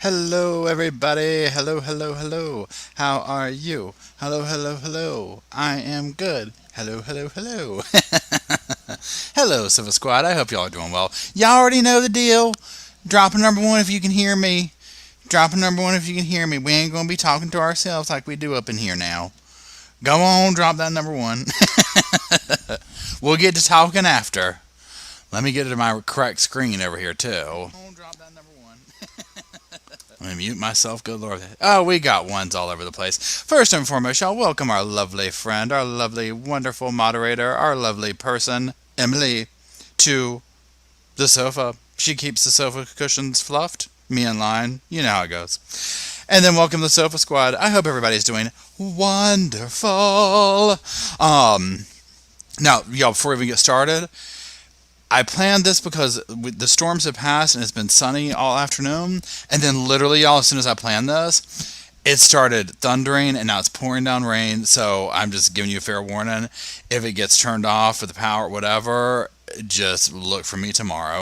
Hello, everybody. Hello, hello, hello. How are you? Hello, hello, hello. I am good. Hello, hello, hello. Hello, Silver Squad. I hope y'all are doing well. Y'all already know the deal. Drop a number one if you can hear me. Drop a number one if you can hear me. We ain't going to be talking to ourselves like we do up in here now. Go on, drop that number one. We'll get to talking after. Let me get to my correct screen over here, too. Drop that number one. Let me mute myself, good lord. Oh, we got ones all over the place. First and foremost, y'all welcome our lovely friend, our lovely, wonderful moderator, our lovely person, Emily, to the sofa. She keeps the sofa cushions fluffed. Me in line. You know how it goes. And then welcome the Sofa Squad. I hope everybody's doing wonderful. Now, y'all, before we even get started, I planned this because the storms have passed and it's been sunny all afternoon. And then literally, y'all, as soon as I planned this, it started thundering and now it's pouring down rain. So I'm just giving you a fair warning. If it gets turned off with the power, whatever, just look for me tomorrow.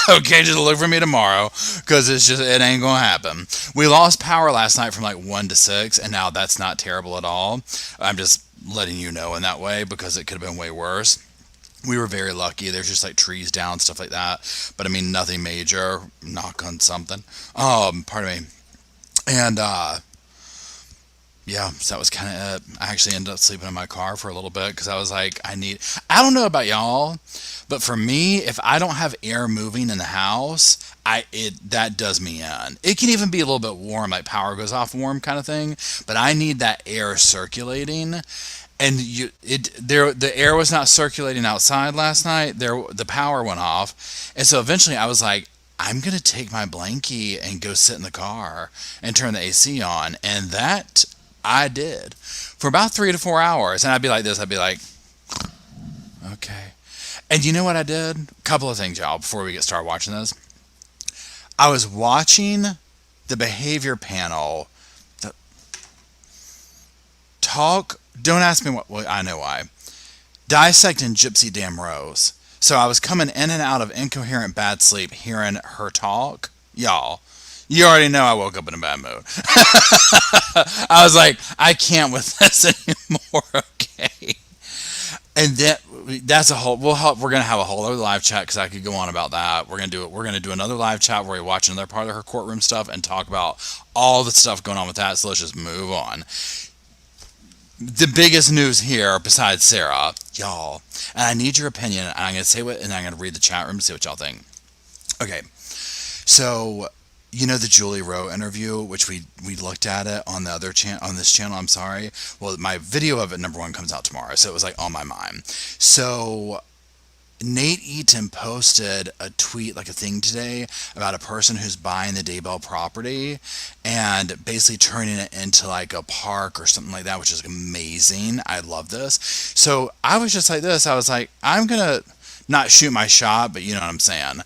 Okay, just look for me tomorrow because it ain't gonna happen. We lost power last night from like 1 to 6, and now that's not terrible at all. I'm just letting you know in that way because it could have been way worse. We were very lucky. There's just like trees down, stuff like that. But I mean, nothing major. Knock on something. Pardon me. And yeah, so that was kind of it. I actually ended up sleeping in my car for a little bit because I was like, I don't know about y'all, but for me, if I don't have air moving in the house, that does me in. It can even be a little bit warm, like power goes off warm kind of thing, but I need that air circulating. And the air was not circulating outside last night. The power went off, and so eventually I was like, I'm gonna take my blankie and go sit in the car and turn the AC on, and that I did for about 3 to 4 hours. And I'd be like this. I'd be like, okay. And you know what I did? A couple of things, y'all. Before we get started watching this, I was watching the behavior panel talk. Don't ask me what. Well, I know why. Dissecting Gypsy Damn Rose. So I was coming in and out of incoherent bad sleep hearing her talk. Y'all, you already know I woke up in a bad mood. I was like, I can't with this anymore, okay? And that's a whole. We're gonna have a whole other live chat because I could go on about that. We're gonna do another live chat where we watch another part of her courtroom stuff and talk about all the stuff going on with that. So let's just move on. The biggest news here, besides Sarah, y'all, and I need your opinion, and I'm going to say what, and I'm going to read the chat room to see what y'all think. Okay, so, you know the Julie Rowe interview, which we looked at it on the other on this channel, I'm sorry. Well, my video of it, number one, comes out tomorrow, so it was like on my mind. So, Nate Eaton posted a tweet, like a thing today, about a person who's buying the Daybell property and basically turning it into like a park or something like that, which is amazing. I love this. So I was just like this. I was like, I'm going to not shoot my shot, but you know what I'm saying.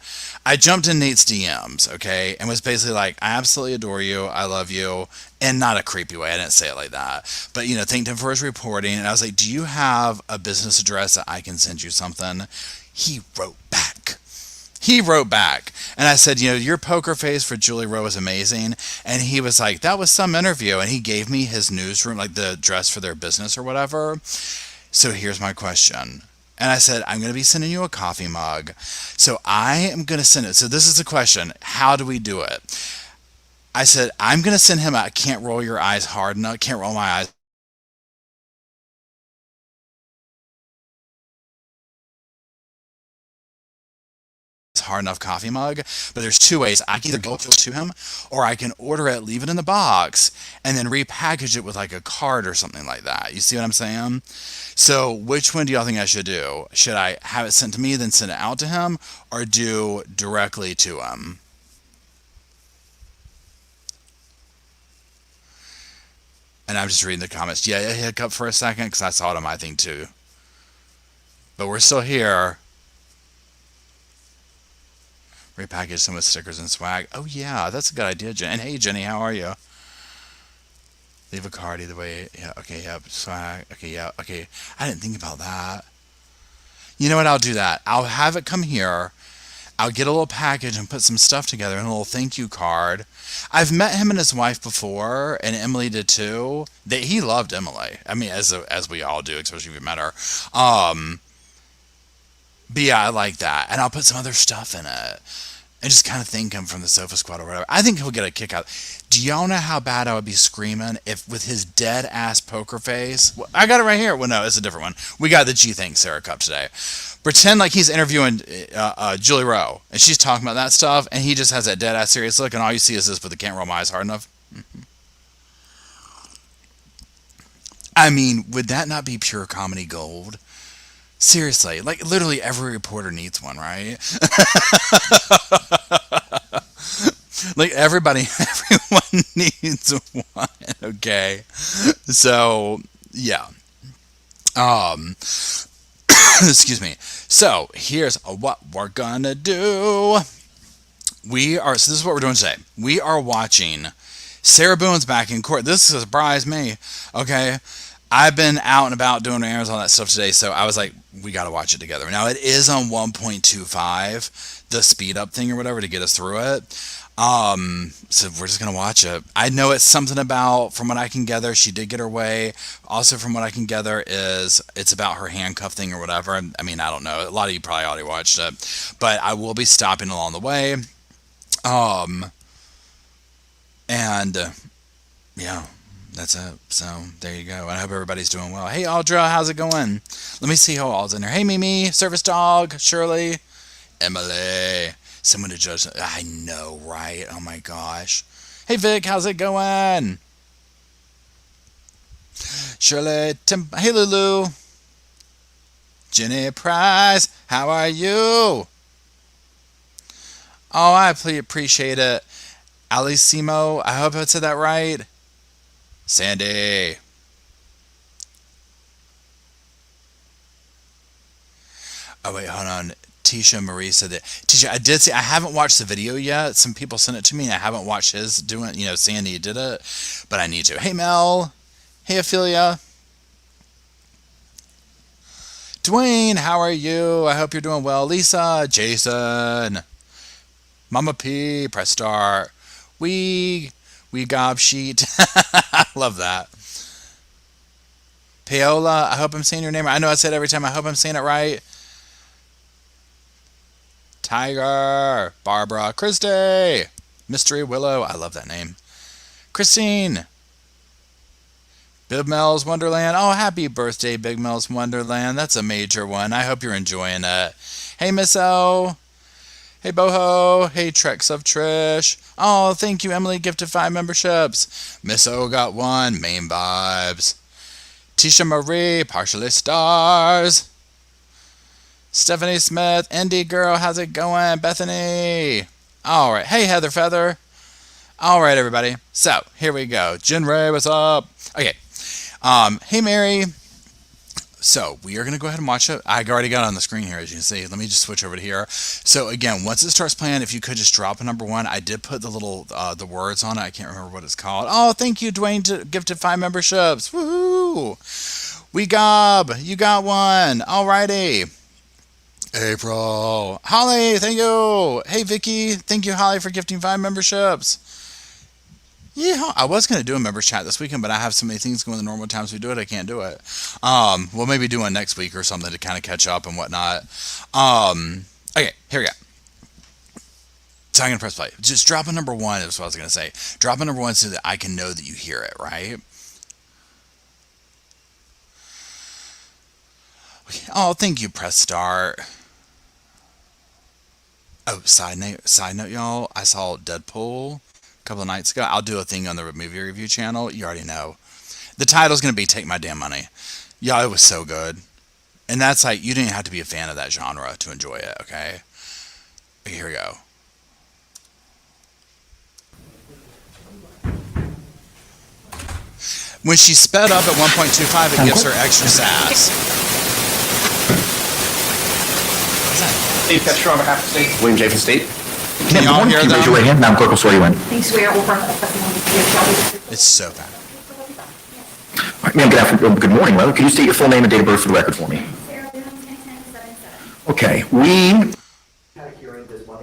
I jumped in Nate's DMs, okay, and was basically like, I absolutely adore you. I love you. And not a creepy way. I didn't say it like that. But, you know, thanked him for his reporting. And I was like, do you have a business address that I can send you something? He wrote back. And I said, you know, your poker face for Julie Rowe is amazing. And he was like, that was some interview. And he gave me his newsroom, like the address for their business or whatever. So here's my question. And I said, I'm going to be sending you a coffee mug. So I am going to send it. So this is the question. How do we do it? I said, I'm going to send him a can't roll your eyes hard enough. Can't roll my eyes hard enough coffee mug, but there's two ways. I can either go to him or I can order it, leave it in the box, and then repackage it with like a card or something like that. You see what I'm saying? So which one do y'all think I should do? Should I have it sent to me, then send it out to him, or do directly to him? And I'm just reading the comments. Yeah, it hiccup for a second because I saw it on my thing too. But we're still here. Repackage some with stickers and swag. Oh yeah, that's a good idea, Jen. And hey, Jenny, how are you? Leave a card either way. Yeah, okay, yep. Swag. Okay, yeah, okay. I didn't think about that. You know what? I'll do that. I'll have it come here. I'll get a little package and put some stuff together and a little thank you card. I've met him and his wife before, and Emily did too. He loved Emily. I mean, as we all do, especially if we met her. But yeah, I like that. And I'll put some other stuff in it. And just kind of thank him from the Sofa Squad or whatever. I think he'll get a kick out. Do y'all know how bad I would be screaming if with his dead ass poker face? Well, I got it right here. Well, no, it's a different one. We got the G Thanks Sarah Cup today. Pretend like he's interviewing Julie Rowe, and she's talking about that stuff, and he just has that dead ass serious look, and all you see is this, but they can't roll my eyes hard enough. I mean, would that not be pure comedy gold? Seriously, like literally every reporter needs one, right? Like everyone needs one. Okay, so yeah. Excuse me. So here's what we're gonna do. So this is what we're doing today. We are watching Sarah Boone's back in court. This surprised me. Okay. I've been out and about doing errands, all that stuff today, so I was like, we got to watch it together. Now, it is on 1.25, the speed up thing or whatever, to get us through it. So we're just going to watch it. I know it's something about, from what I can gather, she did get her way. Also, from what I can gather, it's about her handcuff thing or whatever. I mean, I don't know. A lot of you probably already watched it. But I will be stopping along the way. Yeah. That's it. So, there you go. I hope everybody's doing well. Hey, Audra, how's it going? Let me see who all's in there. Hey, Mimi, Service Dog, Shirley, Emily. Someone to judge. I know, right? Oh, my gosh. Hey, Vic, how's it going? Shirley, Tim. Hey, Lulu. Jenny Price, how are you? Oh, I appreciate it. Alicimo, I hope I said that right. Sandy. Oh, wait, hold on. Tisha Marie said that. Tisha, I did see, I haven't watched the video yet. Some people sent it to me, and I haven't watched his doing, Sandy did it, but I need to. Hey, Mel. Hey, Ophelia. Dwayne, how are you? I hope you're doing well. Lisa, Jason, Mama P, press start. We gob sheet. I love that. Paola, I hope I'm saying your name right. I know I said it every time. I hope I'm saying it right. Tiger, Barbara, Christy, Mystery Willow. I love that name. Christine. Big Mel's Wonderland. Oh, happy birthday, Big Mel's Wonderland. That's a major one. I hope you're enjoying it. Hey, Miss O. Hey, Boho. Hey, Trex of Trish. Oh, thank you, Emily. Gifted 5 memberships. Miss O got 1. Main vibes. Tisha Marie. Partially stars. Stephanie Smith. Indie Girl. How's it going? Bethany. All right. Hey, Heather Feather. All right, everybody. So, here we go. Jen Ray, what's up? Okay. Hey, Mary. So, we are going to go ahead and watch it. I already got it on the screen here, as you can see. Let me just switch over to here. So, again, once it starts playing, if you could just drop a number 1. I did put the little, the words on it. I can't remember what it's called. Oh, thank you, Dwayne, gifted 5 memberships. Woohoo! We gob. You got 1. Alrighty. April. Holly, thank you. Hey, Vicky. Thank you, Holly, for gifting 5 memberships. Yeah, I was going to do a members chat this weekend, but I have so many things going the normal times we do it, I can't do it. We'll maybe do one next week or something to kind of catch up and whatnot. Okay, here we go. So I'm going to press play. Just drop a number 1 is what I was going to say. Drop a number 1 so that I can know that you hear it, right? Okay. Oh, thank you, press start. Oh, side note, y'all. I saw Deadpool couple of nights ago. I'll do a thing on the movie review channel. You already know. The title's going to be Take My Damn Money. Yeah, it was so good. And that's like, you didn't have to be a fan of that genre to enjoy it, okay? Okay, here we go. When she sped up at 1.25, it gives her extra sass. What's that? Dave Petro on behalf of the state. William J. for state. Can y'all hear them? Raise your right hand. Madam Clerk will swear you in. It's so bad. All right, ma'am, good morning. Well, can you state your full name and date of birth for the record for me? Okay, we had a hearing this month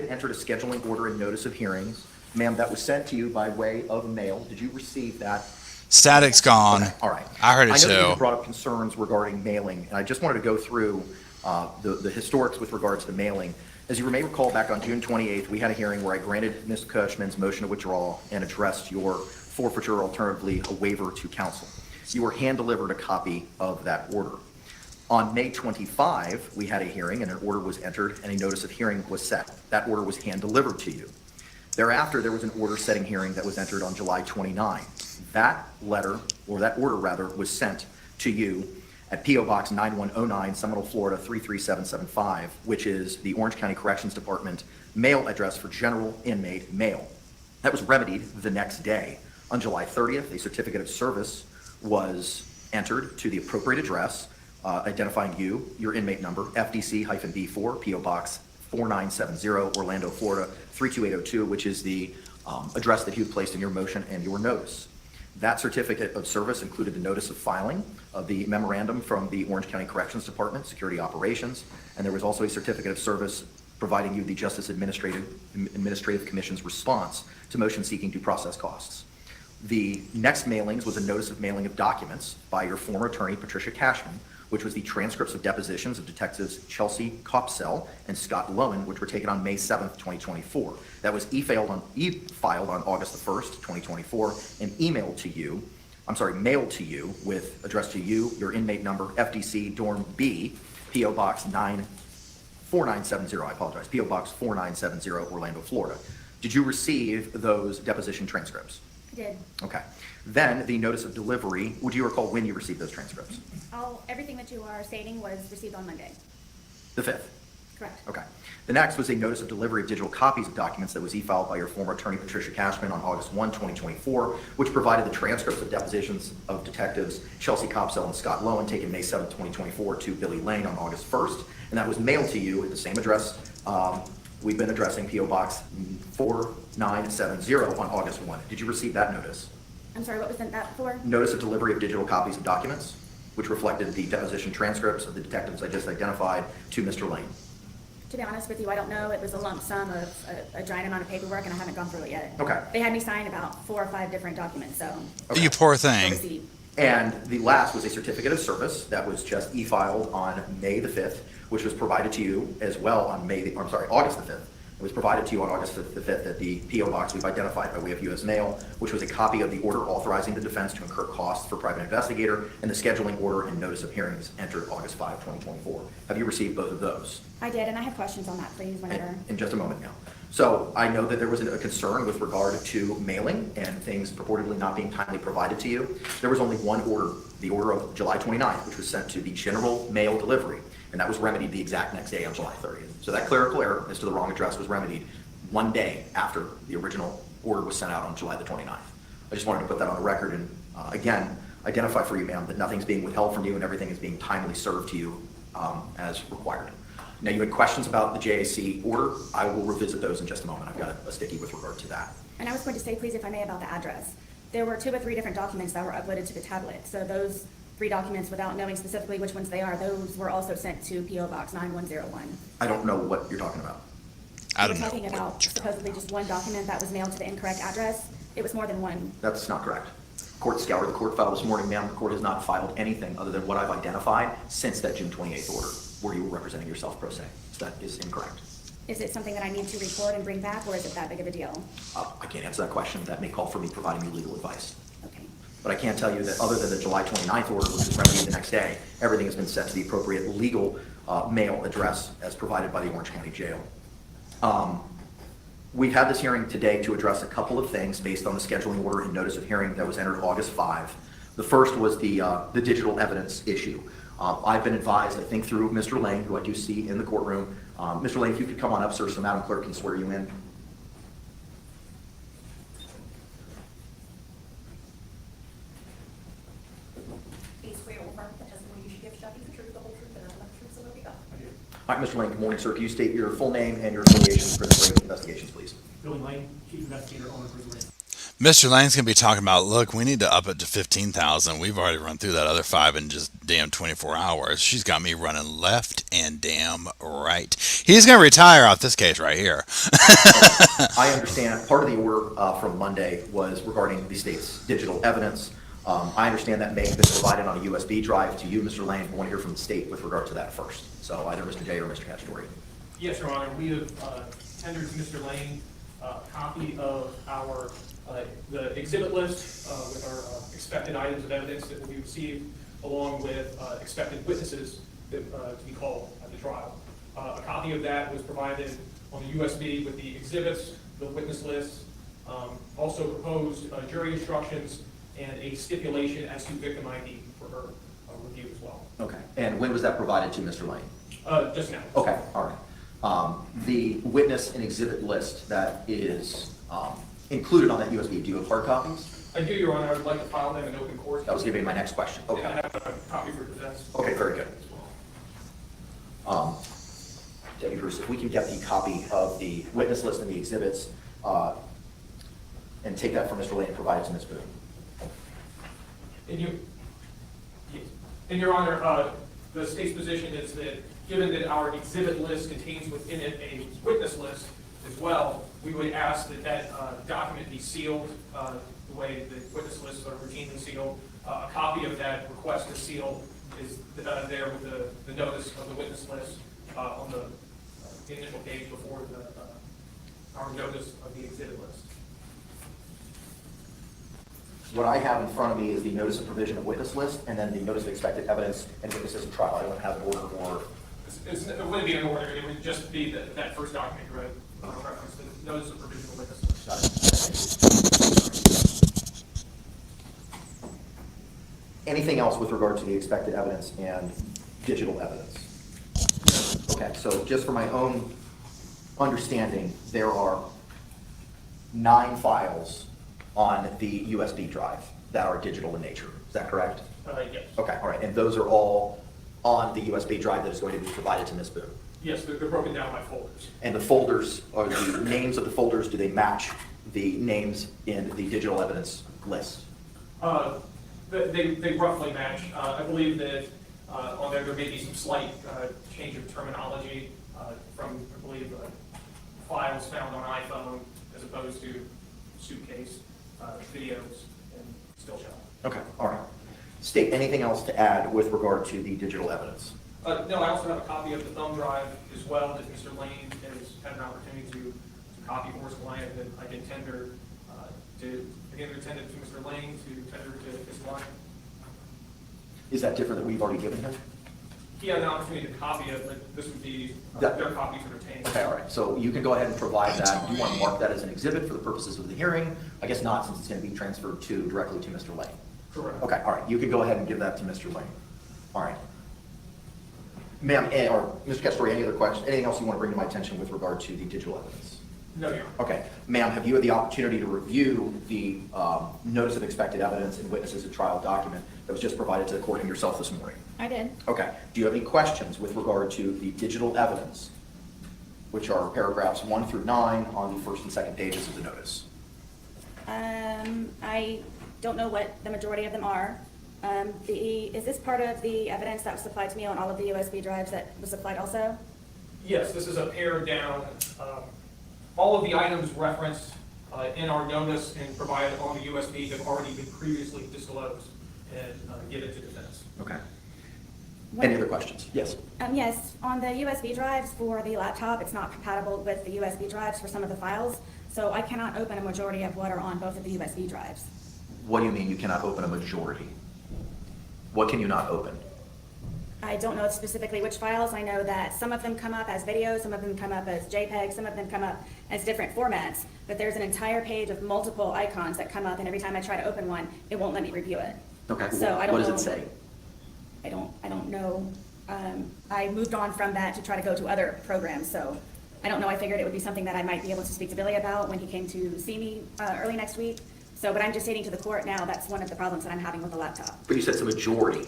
had entered a scheduling order and notice of hearings. Ma'am, that was sent to you by way of mail. Did you receive that? Static's gone. Okay, all right. I heard it I know that you too. brought up concerns regarding mailing, and I just wanted to go through the historics with regards to mailing. As you may recall, back on June 28th, we had a hearing where I granted Ms. Cushman's motion to withdraw and addressed your forfeiture, alternatively a waiver to counsel. You were hand-delivered a copy of that order. On May 25, we had a hearing and an order was entered and a notice of hearing was set. That order was hand-delivered to you. Thereafter, there was an order setting hearing that was entered on July 29. That letter, or that order rather, was sent to you at P.O. Box 9109, Seminole, Florida 33775, which is the Orange County Corrections Department mail address for general inmate mail. That was remedied the next day. On July 30th, a certificate of service was entered to the appropriate address, identifying you, your inmate number, FDC-B4, P.O. Box 4970, Orlando, Florida 32802, which is the address that you placed in your motion and your notice. That certificate of service included the notice of filing of the memorandum from the Orange County Corrections Department, Security Operations, and there was also a certificate of service providing you the Justice Administrative Commission's response to motion seeking due process costs. The next mailings was a notice of mailing of documents by your former attorney, Patricia Cashman, which was the transcripts of depositions of Detectives Chelsea Copsell and Scott Lowen, which were taken on May 7th, 2024. That was e-filed on August the 1st, 2024, and mailed to you with address to you, your inmate number, FDC Dorm B, P.O. Box 4970, I apologize, P.O. Box 4970, Orlando, Florida. Did you receive those deposition transcripts? I did. Okay. Then the notice of delivery, would you recall when you received those transcripts? Everything that you are stating was received on Monday. The 5th? Correct. Okay. The next was a notice of delivery of digital copies of documents that was e-filed by your former attorney, Patricia Cashman, on August 1, 2024, which provided the transcripts of depositions of Detectives Chelsea Copsell and Scott Lowen taken May 7, 2024 to Billy Lane on August 1st, and that was mailed to you at the same address we've been addressing, P.O. Box 4970 on August 1. Did you receive that notice? I'm sorry, what was that for? Notice of delivery of digital copies of documents, which reflected the deposition transcripts of the detectives I just identified to Mr. Lane. To be honest with you, I don't know. It was a lump sum of a giant amount of paperwork, and I haven't gone through it yet. Okay. They had me sign about 4 or 5 different documents, so. Okay. You poor thing. And the last was a certificate of service that was just e-filed on May the 5th, which was provided to you as well on August the 5th. It was provided to you on August the 5th at the P.O. Box we've identified by way of U.S. mail, which was a copy of the order authorizing the defense to incur costs for private investigator and the scheduling order and notice of hearings entered August 5, 2024. Have you received both of those? I did, and I have questions on that, please, whenever. In just a moment now. So I know that there was a concern with regard to mailing and things purportedly not being timely provided to you. There was only one order, the order of July 29th, which was sent to the general mail delivery, and that was remedied the exact next day on July 30th. So that clerical error as to the wrong address was remedied one day after the original order was sent out on July the 29th. I just wanted to put that on the record and again, identify for you, ma'am, that nothing's being withheld from you and everything is being timely served to you as required. Now, you had questions about the JAC order. I will revisit those in just a moment. I've got a sticky with regard to that. And I was going to say, please, if I may, about the address. There were 2 or 3 different documents that were uploaded to the tablet. So those 3 documents, without knowing specifically which ones they are, those were also sent to P.O. Box 9101. I don't know what you're talking about. I don't We're know. talking about supposedly just one document that was mailed to the incorrect address. It was more than one. That's not correct. Court scoured the court file this morning, ma'am. The court has not filed anything other than what I've identified since that June 28th order where you were representing yourself pro se. So that is incorrect. Is it something that I need to record and bring back, or is it that big of a deal? I can't answer that question. That may call for me providing you legal advice. Okay. But I can tell you that other than the July 29th order, which was remedied the next day, everything has been sent to the appropriate legal mail address as provided by the Orange County Jail. We've had this hearing today to address a couple of things based on the scheduling order and notice of hearing that was entered August 5. The first was the digital evidence issue. I've been advised, I think through Mr. Lane, who I do see in the courtroom. Mr. Lane, if you could come on up, sir, so Madam Clerk can swear you in. All right, Mr. Lane, good morning, sir. Can you state your full name and your affiliation for the Prison Investigations, please? Billy Lane, Chief Investigator, Owner Prison Lane. Mr. Lane's gonna be talking about, look, we need to up it to 15,000. We've already run through that other 5 in just damn 24 hours. She's got me running left and damn right. He's gonna retire off this case right here. I understand part of the order from Monday was regarding the state's digital evidence. I understand that may have been provided on a USB drive to you, Mr. Lane. I want to hear from the state with regard to that first. So either Mr. J or Mr. Castore. Yes, Your Honor. We have tendered to Mr. Lane a copy of our the exhibit list with our expected items of evidence that will be received, along with expected witnesses that, to be called at the trial. A copy of that was provided on the USB with the exhibits, the witness list, also proposed jury instructions, and a stipulation as to victim ID for her review as well. Okay. And when was that provided to Mr. Lane? Just now. Okay, all right. The witness and exhibit list that is included on that USB, do you have hard copies? I do, Your Honor. I would like to file them in open court. That was going to be my next question. And I Okay. have a copy for defense. Okay, very good. As well. Deputy Bruce, if we can get the copy of the witness list and the exhibits and take that from Mr. Lane and provide it to Ms. Boone. In Your Honor, the state's position is that given that our exhibit list contains within it a witness list as well, we would ask that that document be sealed the way the witness lists are routinely sealed. A copy of that request to seal is there with the notice of the witness list on the initial page before our notice of the exhibit list. What I have in front of me is the notice of provision of witness list and then the notice of expected evidence and witnesses in trial. I don't have an order or. It wouldn't be an order, it would just be that first document you read, reference to the notice of provision of witness list. Got it. Anything else with regard to the expected evidence and digital evidence? Okay, so just for my own understanding, there are 9 files on the USB drive that are digital in nature. Is that correct? Yes. Okay, all right. And those are all on the USB drive that is going to be provided to Ms. Boone? Yes, they're broken down by folders. And the folders, or the names of the folders, do they match the names in the digital evidence list? They roughly match. I believe that on there may be some slight change of terminology from, I believe, files found on iPhone as opposed to suitcase, videos, and still shot. Okay, all right. State, anything else to add with regard to the digital evidence? No, I also have a copy of the thumb drive as well that Mr. Lane has had an opportunity to copy for his client that I can tender tend it to Mr. Lane, to tender to his client. Is that different that we've already given him? He had an opportunity to copy it, but this would be their copies are retained. Okay, all right. So you can go ahead and provide that. Do you want to mark that as an exhibit for the purposes of the hearing? I guess not, since it's going to be transferred directly to Mr. Lane. Correct. Okay, all right. You can go ahead and give that to Mr. Lane. All right. Ma'am, or Mr. Castore, any other questions? Anything else you want to bring to my attention with regard to the digital evidence? No, Your Honor. Okay. Ma'am, have you had the opportunity to review the notice of expected evidence and witnesses at trial document that was just provided to the court and yourself this morning? I did. Okay. Do you have any questions with regard to the digital evidence, which are paragraphs 1 through 9 on the first and second pages of the notice? I don't know what the majority of them are. Is this part of the evidence that was supplied to me on all of the USB drives that was supplied also? Yes, this is a pared down. All of the items referenced in our notice and provided on the USB have already been previously disclosed and given to defense. Okay. Any other questions? Yes. Yes, on the USB drives for the laptop, it's not compatible with the USB drives for some of the files, so I cannot open a majority of what are on both of the USB drives. What do you mean you cannot open a majority? What can you not open? I don't know specifically which files. I know that some of them come up as videos, some of them come up as JPEG, some of them come up as different formats, but there's an entire page of multiple icons that come up, and every time I try to open one, it won't let me review it. Okay. So I don't What know. does it say? I don't know. I moved on from that to try to go to other programs, so I don't know. I figured it would be something that I might be able to speak to Billy about when he came to see me early next week. So, but I'm just stating to the court now, that's one of the problems that I'm having with the laptop. But you said it's a majority,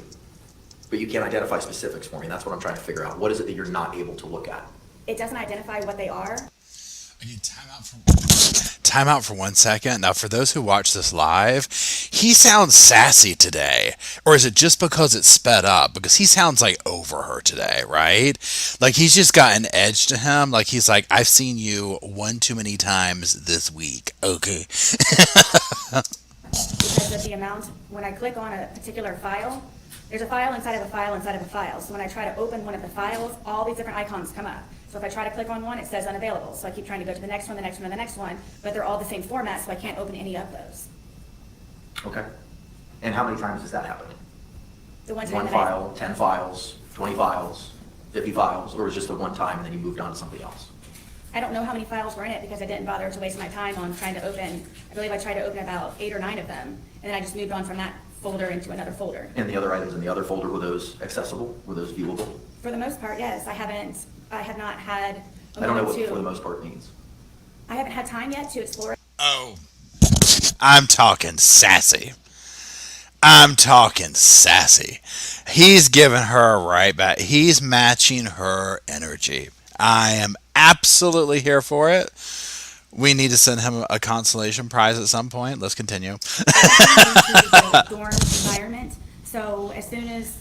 but you can't identify specifics for me. That's what I'm trying to figure out. What is it that you're not able to look at? It doesn't identify what they are. I need time out for 1 second. Now, for those who watch this live, he sounds sassy today. Or is it just because it's sped up? Because he sounds like over her today, right? Like he's just got an edge to him. Like he's like, I've seen you one too many times this week. Okay. Because of the amount, when I click on a particular file, there's a file inside of a file inside of a file. So when I try to open one of the files, all these different icons come up. So if I try to click on one, it says unavailable. So I keep trying to go to the next one, the next one, and the next one, but they're all the same format, so I can't open any of those. Okay. And how many times has that happened? The one time One that file, 10 files, 20 files, 50 files, or was it just the one time and then you moved on to something else? I don't know how many files were in it because I didn't bother to waste my time on trying to open. I believe I tried to open about 8 or 9 of them, and then I just moved on from that folder into another folder. And the other items in the other folder, were those accessible? Were those viewable? For the most part, yes. I have not had a I don't know moment what to. for the most part means. I haven't had time yet to explore it. Oh, I'm talking sassy. I'm talking sassy. He's giving her right back. He's matching her energy. I am absolutely here for it. We need to send him a consolation prize at some point. Let's continue. Into the dorm environment. So as soon as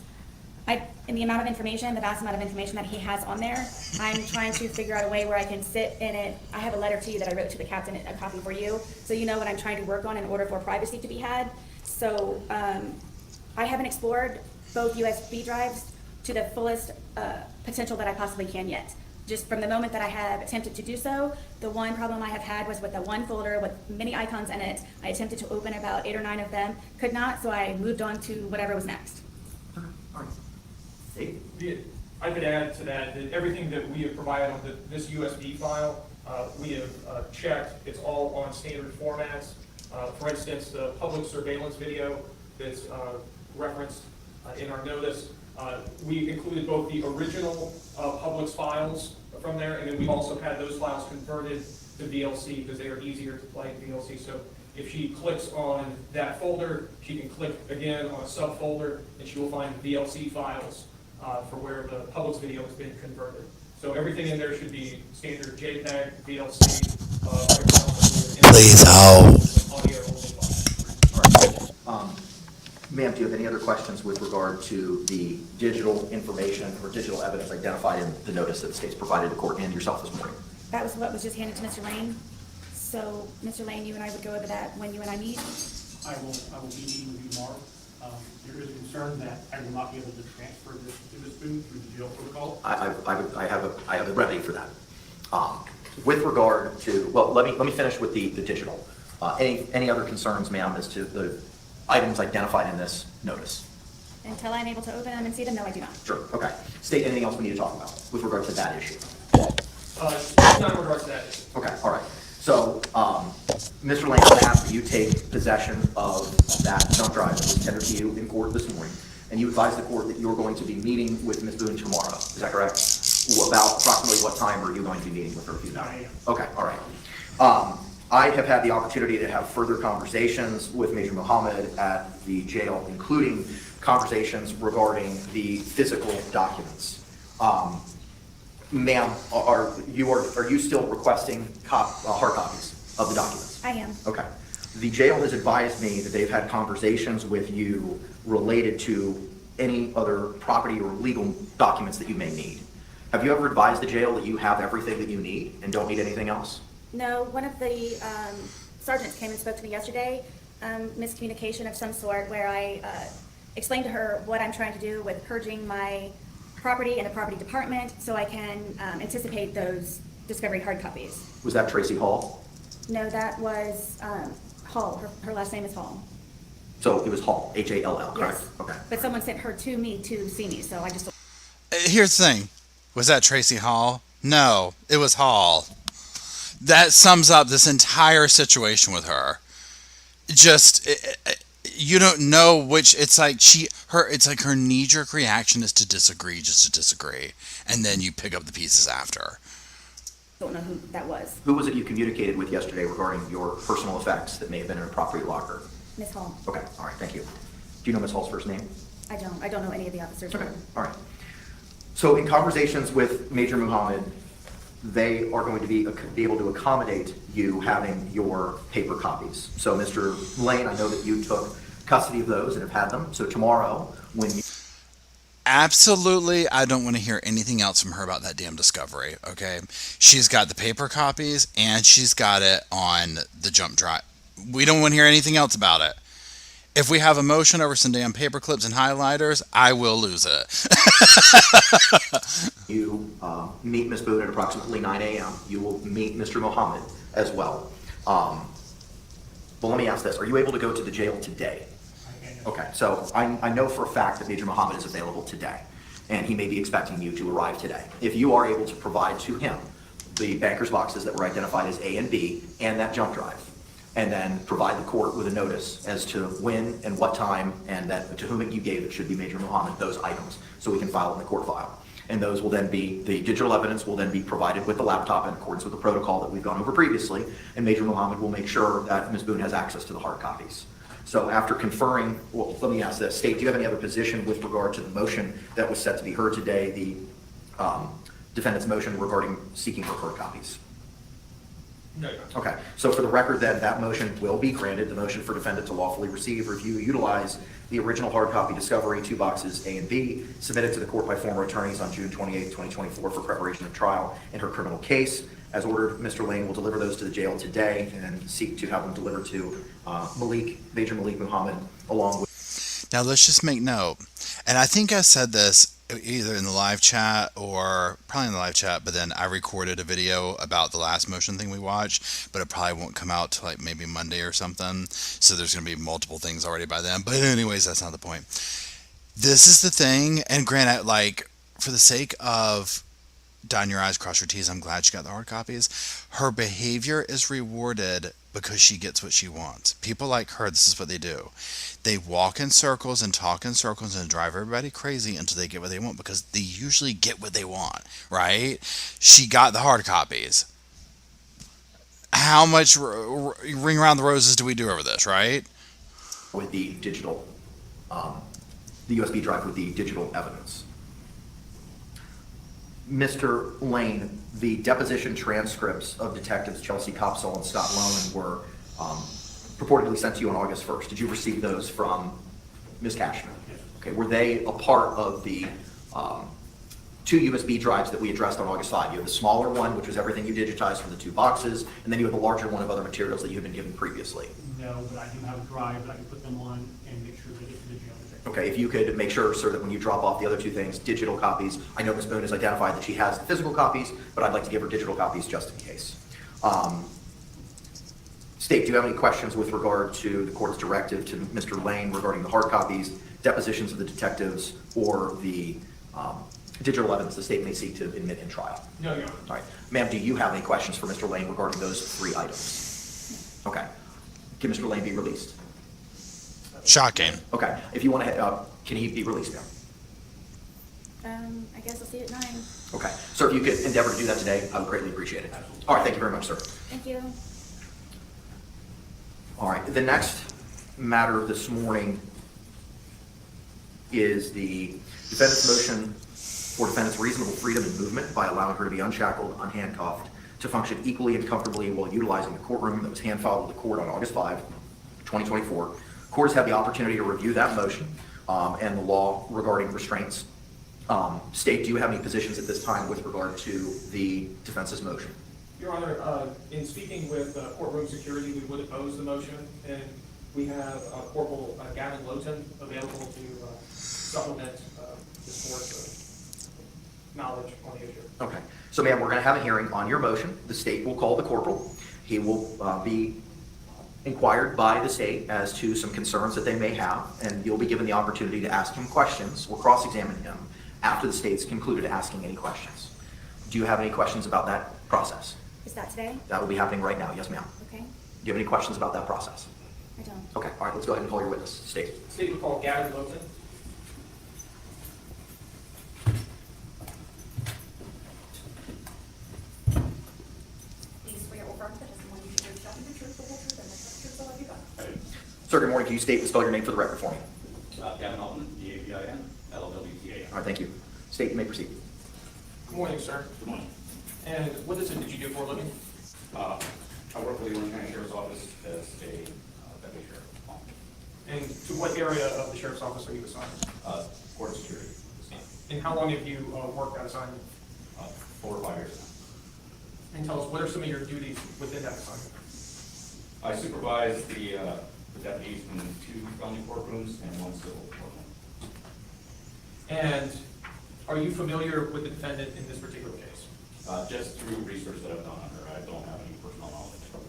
in the amount of information, the vast amount of information that he has on there, I'm trying to figure out a way where I can sit in it. I have a letter to you that I wrote to the captain, a copy for you, so you know what I'm trying to work on in order for privacy to be had. So I haven't explored both USB drives to the fullest potential that I possibly can yet. Just from the moment that I have attempted to do so, the one problem I have had was with the one folder with many icons in it. I attempted to open about 8 or 9 of them, could not, so I moved on to whatever was next. Okay, all right. Dave? Yeah, I could add to that everything that we have provided on this USB file, we have checked. It's all on standard formats. For instance, the public surveillance video that's referenced in our notice, we included both the original Publix files from there, and then we also had those files converted to VLC because they are easier to play in VLC. So if she clicks on that folder, she can click again on a subfolder, and she will find VLC files for where the Publix video has been converted. So everything in there should be standard JPEG, VLC, Please hold. Audio only files. All right. Ma'am, do you have any other questions with regard to the digital information or digital evidence identified in the notice that the state's provided to court and yourself this morning? That was what was just handed to Mr. Lane. So, Mr. Lane, you and I would go over that when you and I meet. I will be meeting with you tomorrow. There is a concern that I will not be able to transfer this to this booth through the jail protocol. I have a remedy for that. With regard to, well, let me finish with the digital. Any other concerns, ma'am, as to the items identified in this notice? Until I'm able to open them and see them, no, I do not. Sure, okay. State, anything else we need to talk about with regard to that issue? Not in regards to that issue. Okay, all right. So, Mr. Lane, I'm going to ask that you take possession of that dump drive that was tendered to you in court this morning, and you advise the court that you're going to be meeting with Ms. Boone tomorrow. Is that correct? About approximately what time are you going to be meeting with her? If you know? 9 a.m. Okay, all right. I have had the opportunity to have further conversations with Major Muhammad at the jail, including conversations regarding the physical documents. Ma'am, are you still requesting hard copies of the documents? I am. Okay. The jail has advised me that they've had conversations with you related to any other property or legal documents that you may need. Have you ever advised the jail that you have everything that you need and don't need anything else? No, one of the sergeants came and spoke to me yesterday, miscommunication of some sort, where I explained to her what I'm trying to do with purging my property in the property department so I can anticipate those discovery hard copies. Was that Tracy Hall? No, that was Hall. Her last name is Hall. So it was Hall, H-A-L-L, correct? Yes. Okay. But someone sent her to me to see me, so I just... Here's the thing. Was that Tracy Hall? No, it was Hall. That sums up this entire situation with her. Just, you don't know which, it's like her knee-jerk reaction is to disagree, just to disagree. And then you pick up the pieces after. don't know who that was. Who was it you communicated with yesterday regarding your personal effects that may have been in a property locker? Miss Hall. Okay, all right, thank you. Do you know Ms. Hall's first name? I don't know any of the officers. Okay, all right. So in conversations with Major Muhammad, they are going to be able to accommodate you having your paper copies. So Mr. Lane, I know that you took custody of those and have had them. So tomorrow, when you Absolutely, I don't want to hear anything else from her about that damn discovery, okay? She's got the paper copies and she's got it on the jump drive. We don't want to hear anything else about it. If we have a motion over some damn paper clips and highlighters, I will lose it. you meet Ms. Boone at approximately 9 a.m., you will meet Mr. Mohammed as well. Well, let me ask this. Are you able to go to the jail today? Okay, so I know for a fact that Major Mohammed is available today, and he may be expecting you to arrive today. If you are able to provide to him the banker's boxes that were identified as A and B and that jump drive, and then provide the court with a notice as to when and what time and that to whom you gave it should be Major Mohammed, those items, so we can file it in the court file. And those will then be, the digital evidence will then be provided with the laptop in accordance with the protocol that we've gone over previously, and Major Mohammed will make sure that Ms. Boone has access to the hard copies. So after conferring, well, let me ask this. State, do you have any other position with regard to the motion that was set to be heard today, the defendant's motion regarding seeking for hard copies? No, Your Honor. Okay, so for the record then, that motion will be granted. The motion for defendant to lawfully receive, review, utilize the original hard copy discovery, 2 boxes A and B, submitted to the court by former attorneys on June 28, 2024 for preparation of trial in her criminal case. As ordered, Mr. Lane will deliver those to the jail today and seek to have them delivered to Major Malik Muhammad along with... Now let's just make note, and I think I said this either in the live chat or probably in the live chat, but then I recorded a video about the last motion thing we watched, but it probably won't come out till like maybe Monday or something, so there's going to be multiple things already by then. But anyways, that's not the point. This is the thing, and granted, like, for the sake of dotting your I's, cross your T's, I'm glad she got the hard copies. Her behavior is rewarded because she gets what she wants. People like her, this is what they do. They walk in circles and talk in circles and drive everybody crazy until they get what they want, because they usually get what they want, right? She got the hard copies. How much ring around the roses do we do over this, right? with the digital, the USB drive with the digital evidence. Mr. Lane, the deposition transcripts of Detectives Chelsea Copsall and Scott Lowen were purportedly sent to you on August 1st. Did you receive those from Ms. Cashman? Yes. Okay, were they a part of the two USB drives that we addressed on August 5? You have the smaller one, which was everything you digitized from the two boxes, and then you have the larger one of other materials that you had been given previously. No, but I do have a drive that I can put them on and make sure they get to the jail today. Okay, if you could make sure, sir, that when you drop off the other two things, digital copies, I know Ms. Boone has identified that she has the physical copies, but I'd like to give her digital copies just in case. State, do you have any questions with regard to the court's directive to Mr. Lane regarding the hard copies, depositions of the detectives, or the digital evidence the state may seek to admit in trial? No, Your Honor. All right. Ma'am, do you have any questions for Mr. Lane regarding those three items? Okay. Can Mr. Lane be released? Shocking. Okay. If you want to, can he be released, ma'am? I guess I'll see you at 9. Okay. Sir, if you could endeavor to do that today, I would greatly appreciate it. All right. Thank you very much, sir. Thank you. All right. The next matter this morning is the defendant's motion for defendant's reasonable freedom and movement by allowing her to be unshackled, unhandcuffed, to function equally and comfortably while utilizing the courtroom that was hand-filed with the court on August 5, 2024. Courts have the opportunity to review that motion and the law regarding restraints. State, do you have any positions at this time with regard to the defense's motion? Your Honor, in speaking with courtroom security, we would oppose the motion, and we have Corporal Gavin Lowton available to supplement this court's knowledge on the issue. Okay. So, ma'am, we're going to have a hearing on your motion. The state will call the corporal. He will be inquired by the state as to some concerns that they may have, and you'll be given the opportunity to ask him questions or cross-examine him after the state's concluded asking any questions. Do you have any questions about that process? Is that today? That will be happening right now. Yes, ma'am. Okay. Do you have any questions about that process? I don't. Okay. All right. Let's go ahead and call your witness. State. State would call Gavin Lowton. Sir, good morning. Can you state and spell your name for the record for me? Gavin Alton, Gavin, Lwtan. All right. Thank you. State, you may proceed. Good morning, sir. Good morning. And what is it that you do for a living? I work for the Orange County Sheriff's Office as a deputy sheriff. And to what area of the sheriff's office are you assigned? Court of security. And how long have you worked that assignment? Over 5 years And tell us, what are some of your duties within that assignment? now. I supervise the deputies in 2 felony courtrooms and 1 civil courtroom. And are you familiar with the defendant in this particular case? Just through research that I've done on her, I don't have any personal knowledge of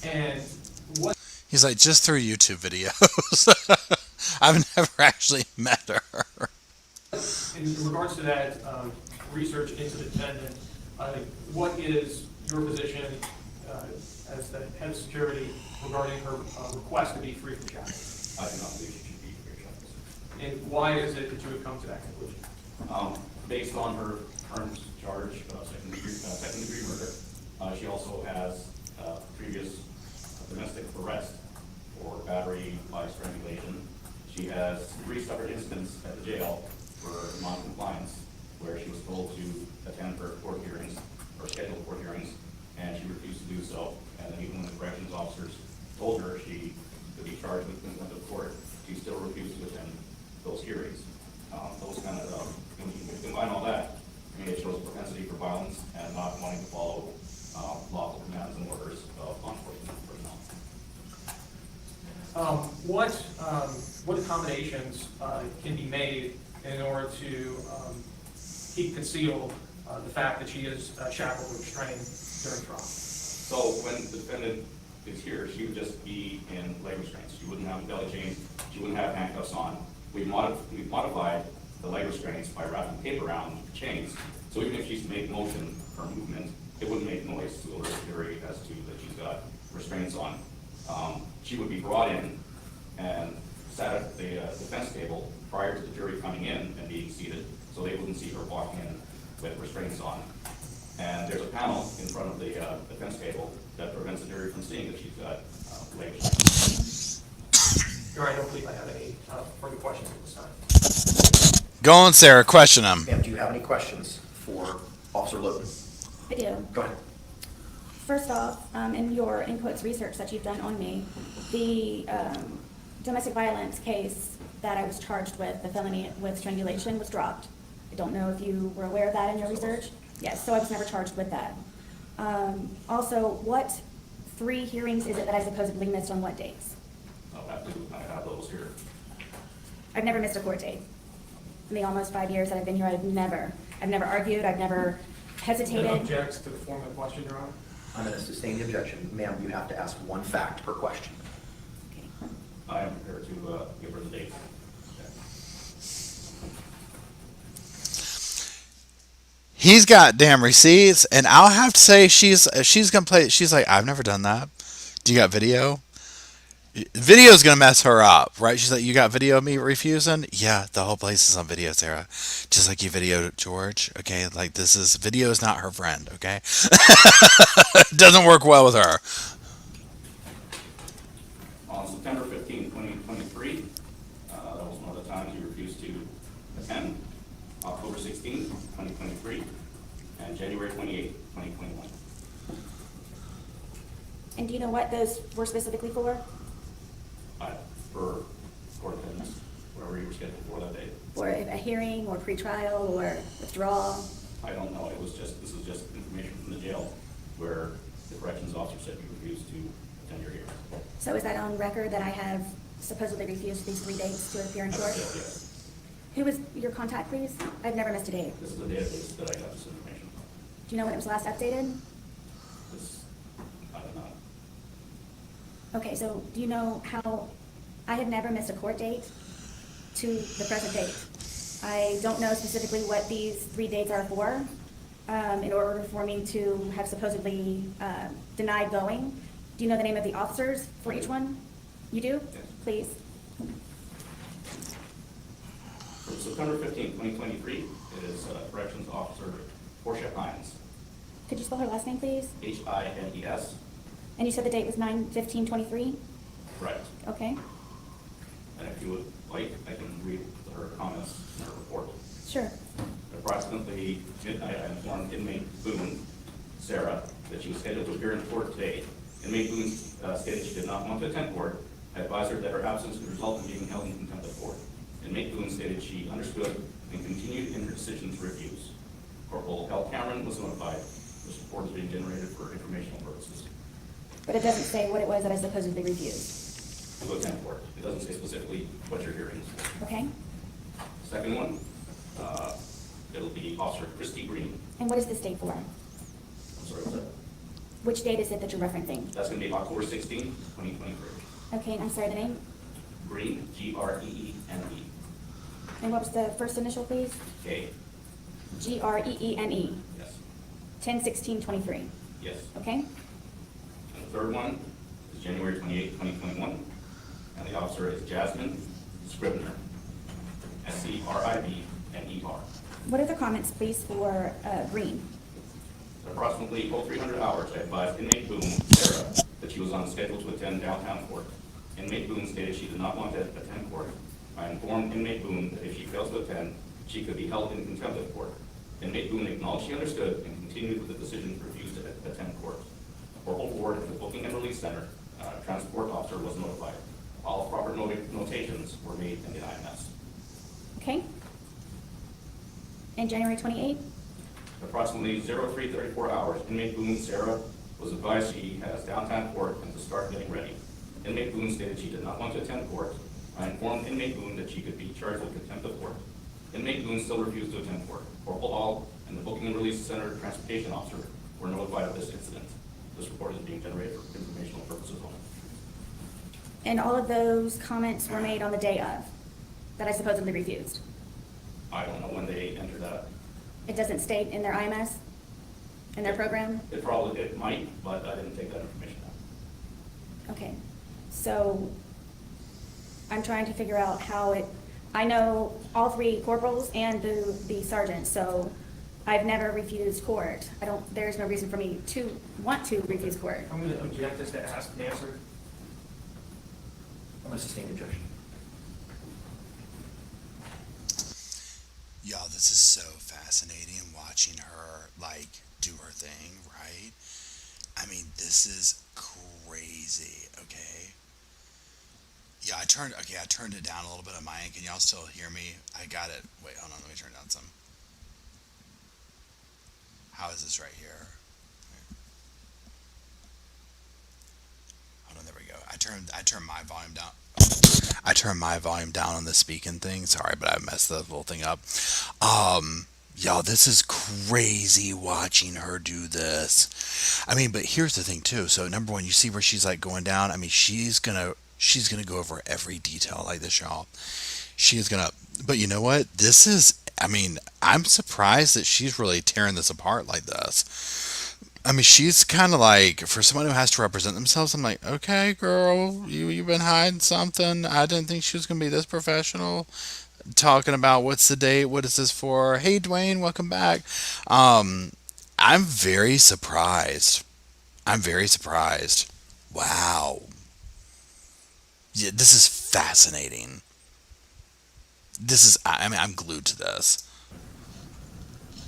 the And what He's like, just through YouTube videos. I've never actually met her. in regards to that research into the defendant, what is your position as the head of security regarding her request to be free from shackles? I do not believe she should be free of shackles. And why is it that you have come to that conclusion? Based on her current charge of second-degree murder, she also has previous domestic arrest for battery by strangulation. She has 3 separate incidents at the jail for non-compliance, where she was told to attend her court hearings, or scheduled court hearings, and she refused to do so. And then even when the corrections officers told her she could be charged with contempt of court, she still refused to attend those hearings. Those kind of, when you combine all that, I mean, it shows propensity for violence and not wanting to follow lawful commands and orders of law enforcement personnel. What accommodations can be made in order to keep concealed the fact that she is shackled or restrained during trial? So when the defendant is here, she would just be in leg restraints. She wouldn't have a belly chain. She wouldn't have handcuffs on. We've modified the leg restraints by wrapping tape around the chains. So even if she's made motion or movement, it wouldn't make noise to alert the jury as to that she's got restraints on. She would be brought in and sat at the defense table prior to the jury coming in and being seated, so they wouldn't see her walking in with restraints on. And there's a panel in front of the defense table that prevents the jury from seeing that she's got leg restraints. Your Honor, I don't believe I have any further questions at this time. Go on, Sarah, question him. Ma'am, do you have any questions for Officer Logan? I do. Go ahead. First off, in your in quotes research that you've done on me, the domestic violence case that I was charged with, the felony with strangulation, was dropped. I don't know if you were aware of that in your research. Yes, so I was never charged with that. Also, what 3 hearings is it that I supposedly missed on what dates? I have those here. I've never missed a court date. In the almost 5 years that I've been here, I've never argued, I've never hesitated. Objects to the form of the question, Your Honor? I'm going to sustain the objection. Ma'am, you have to ask 1 fact per question. Okay. I am prepared to give her the date. He's got damn receipts, and I'll have to say she's gonna play. She's like, I've never done that. Do you got video? Video's gonna mess her up, right? She's like, you got video of me refusing? Yeah, the whole place is on video, Sarah. Just like you videoed George, okay? Like video is not her friend, okay? It doesn't work well with her. On September 15, 2023, that was one of the times you refused to attend. October 16, 2023, and January 28, 2021. And do you know what those were specifically for? For court attendance, wherever you were scheduled for that day. For a hearing or pretrial or withdrawal? I don't know. This is just information from the jail where the corrections officer said you refused to attend your hearing. So is that on record that I have supposedly refused these 3 dates to appear in court? Yes. Who was your contact, please? I've never missed a date. This is a database that I got this information from. Do you know when it was last updated? I don't know. Okay, so do you know how, I have never missed a court date to the present date. I don't know specifically what these 3 dates are for, in order for me to have supposedly denied going. Do you know the name of the officers for each one? You do? Yes. Please. From September 15, 2023, it is corrections officer Portia Hines, Could you spell her last name, please? Hines. And you said the date was 9/15/23? Right. Okay, And if you would like, I can read her comments in her report. sure. The approximately midnight, I informed inmate Boone, Sarah, that she was scheduled to appear in court today. Inmate Boone stated she did not want to attend court. I advised her that her absence could result in being held in contempt of court. Inmate Boone stated she understood and continued in her decision to refuse. Corporal L. Cameron was notified. This report is being generated for informational purposes. But it doesn't say what it was that I supposedly refused. To attend court. It doesn't say specifically what your hearing is for. Okay? Second one, it'll be Officer Christy Green. And what is this date for? I'm sorry, what's that? Which date is it that you're referencing? That's going to be October 16, 2023. Okay, and I'm sorry, the name? Green, G-R-E-E-N-E. And what was the first initial, please? K. Greene. Yes. 10/16/23. Yes. Okay? And the third one is January 28, 2021. And the officer is Jasmine Scribner. S-C-R-I-B-N-E-R. What are the comments, please, for Green? At approximately 0300 hours, I advised inmate Boone, Sarah, that she was on schedule to attend downtown court. Inmate Boone stated she did not want to attend court. I informed inmate Boone that if she fails to attend, she could be held in contempt of court. Inmate Boone acknowledged she understood and continued with the decision to refuse to attend court. Corporal Ford at the Booking and Release Center, transport officer, was notified. All proper notations were made in the IMS. Okay? And January 28th? Approximately 0334 hours, inmate Boone, Sarah, was advised she has downtown court and to start getting ready. Inmate Boone stated she did not want to attend court. I informed inmate Boone that she could be charged with contempt of court. Inmate Boone still refused to attend court. Corporal Hall and the Booking and Release Center transportation officer were notified of this incident. This report is being generated for informational purposes only. And all of those comments were made on the day of, that I supposedly refused. I don't know when they entered that. It doesn't state in their IMS, in their program? It might, but I didn't take that information out. Okay, so I'm trying to figure out how I know all three corporals and the sergeant, so I've never refused court. There's no reason for me to want to refuse court. I'm going to object this to ask and answer. I'm going to sustain the objection. Y'all, this is so fascinating watching her, like, do her thing, right? I mean, this is crazy, okay? Yeah, I turned it down a little bit on my end. Can y'all still hear me? I got it. Wait, hold on, let me turn down some. How is this right here? Hold on, there we go. I turned my volume down. I turned my volume down on the speaking thing. Sorry, but I messed the whole thing up. Y'all, this is crazy watching her do this. I mean, but here's the thing too. So number one, you see where she's like going down. I mean, she's gonna go over every detail like this, y'all. She is gonna. But you know what? This is. I mean, I'm surprised that she's really tearing this apart like this. I mean, she's kind of like, for someone who has to represent themselves, I'm like, okay, girl, you've been hiding something. I didn't think she was going to be this professional. Talking about what's the date, what is this for? Hey, Dwayne, welcome back. I'm very surprised. Wow. Yeah, this is fascinating. I'm glued to this.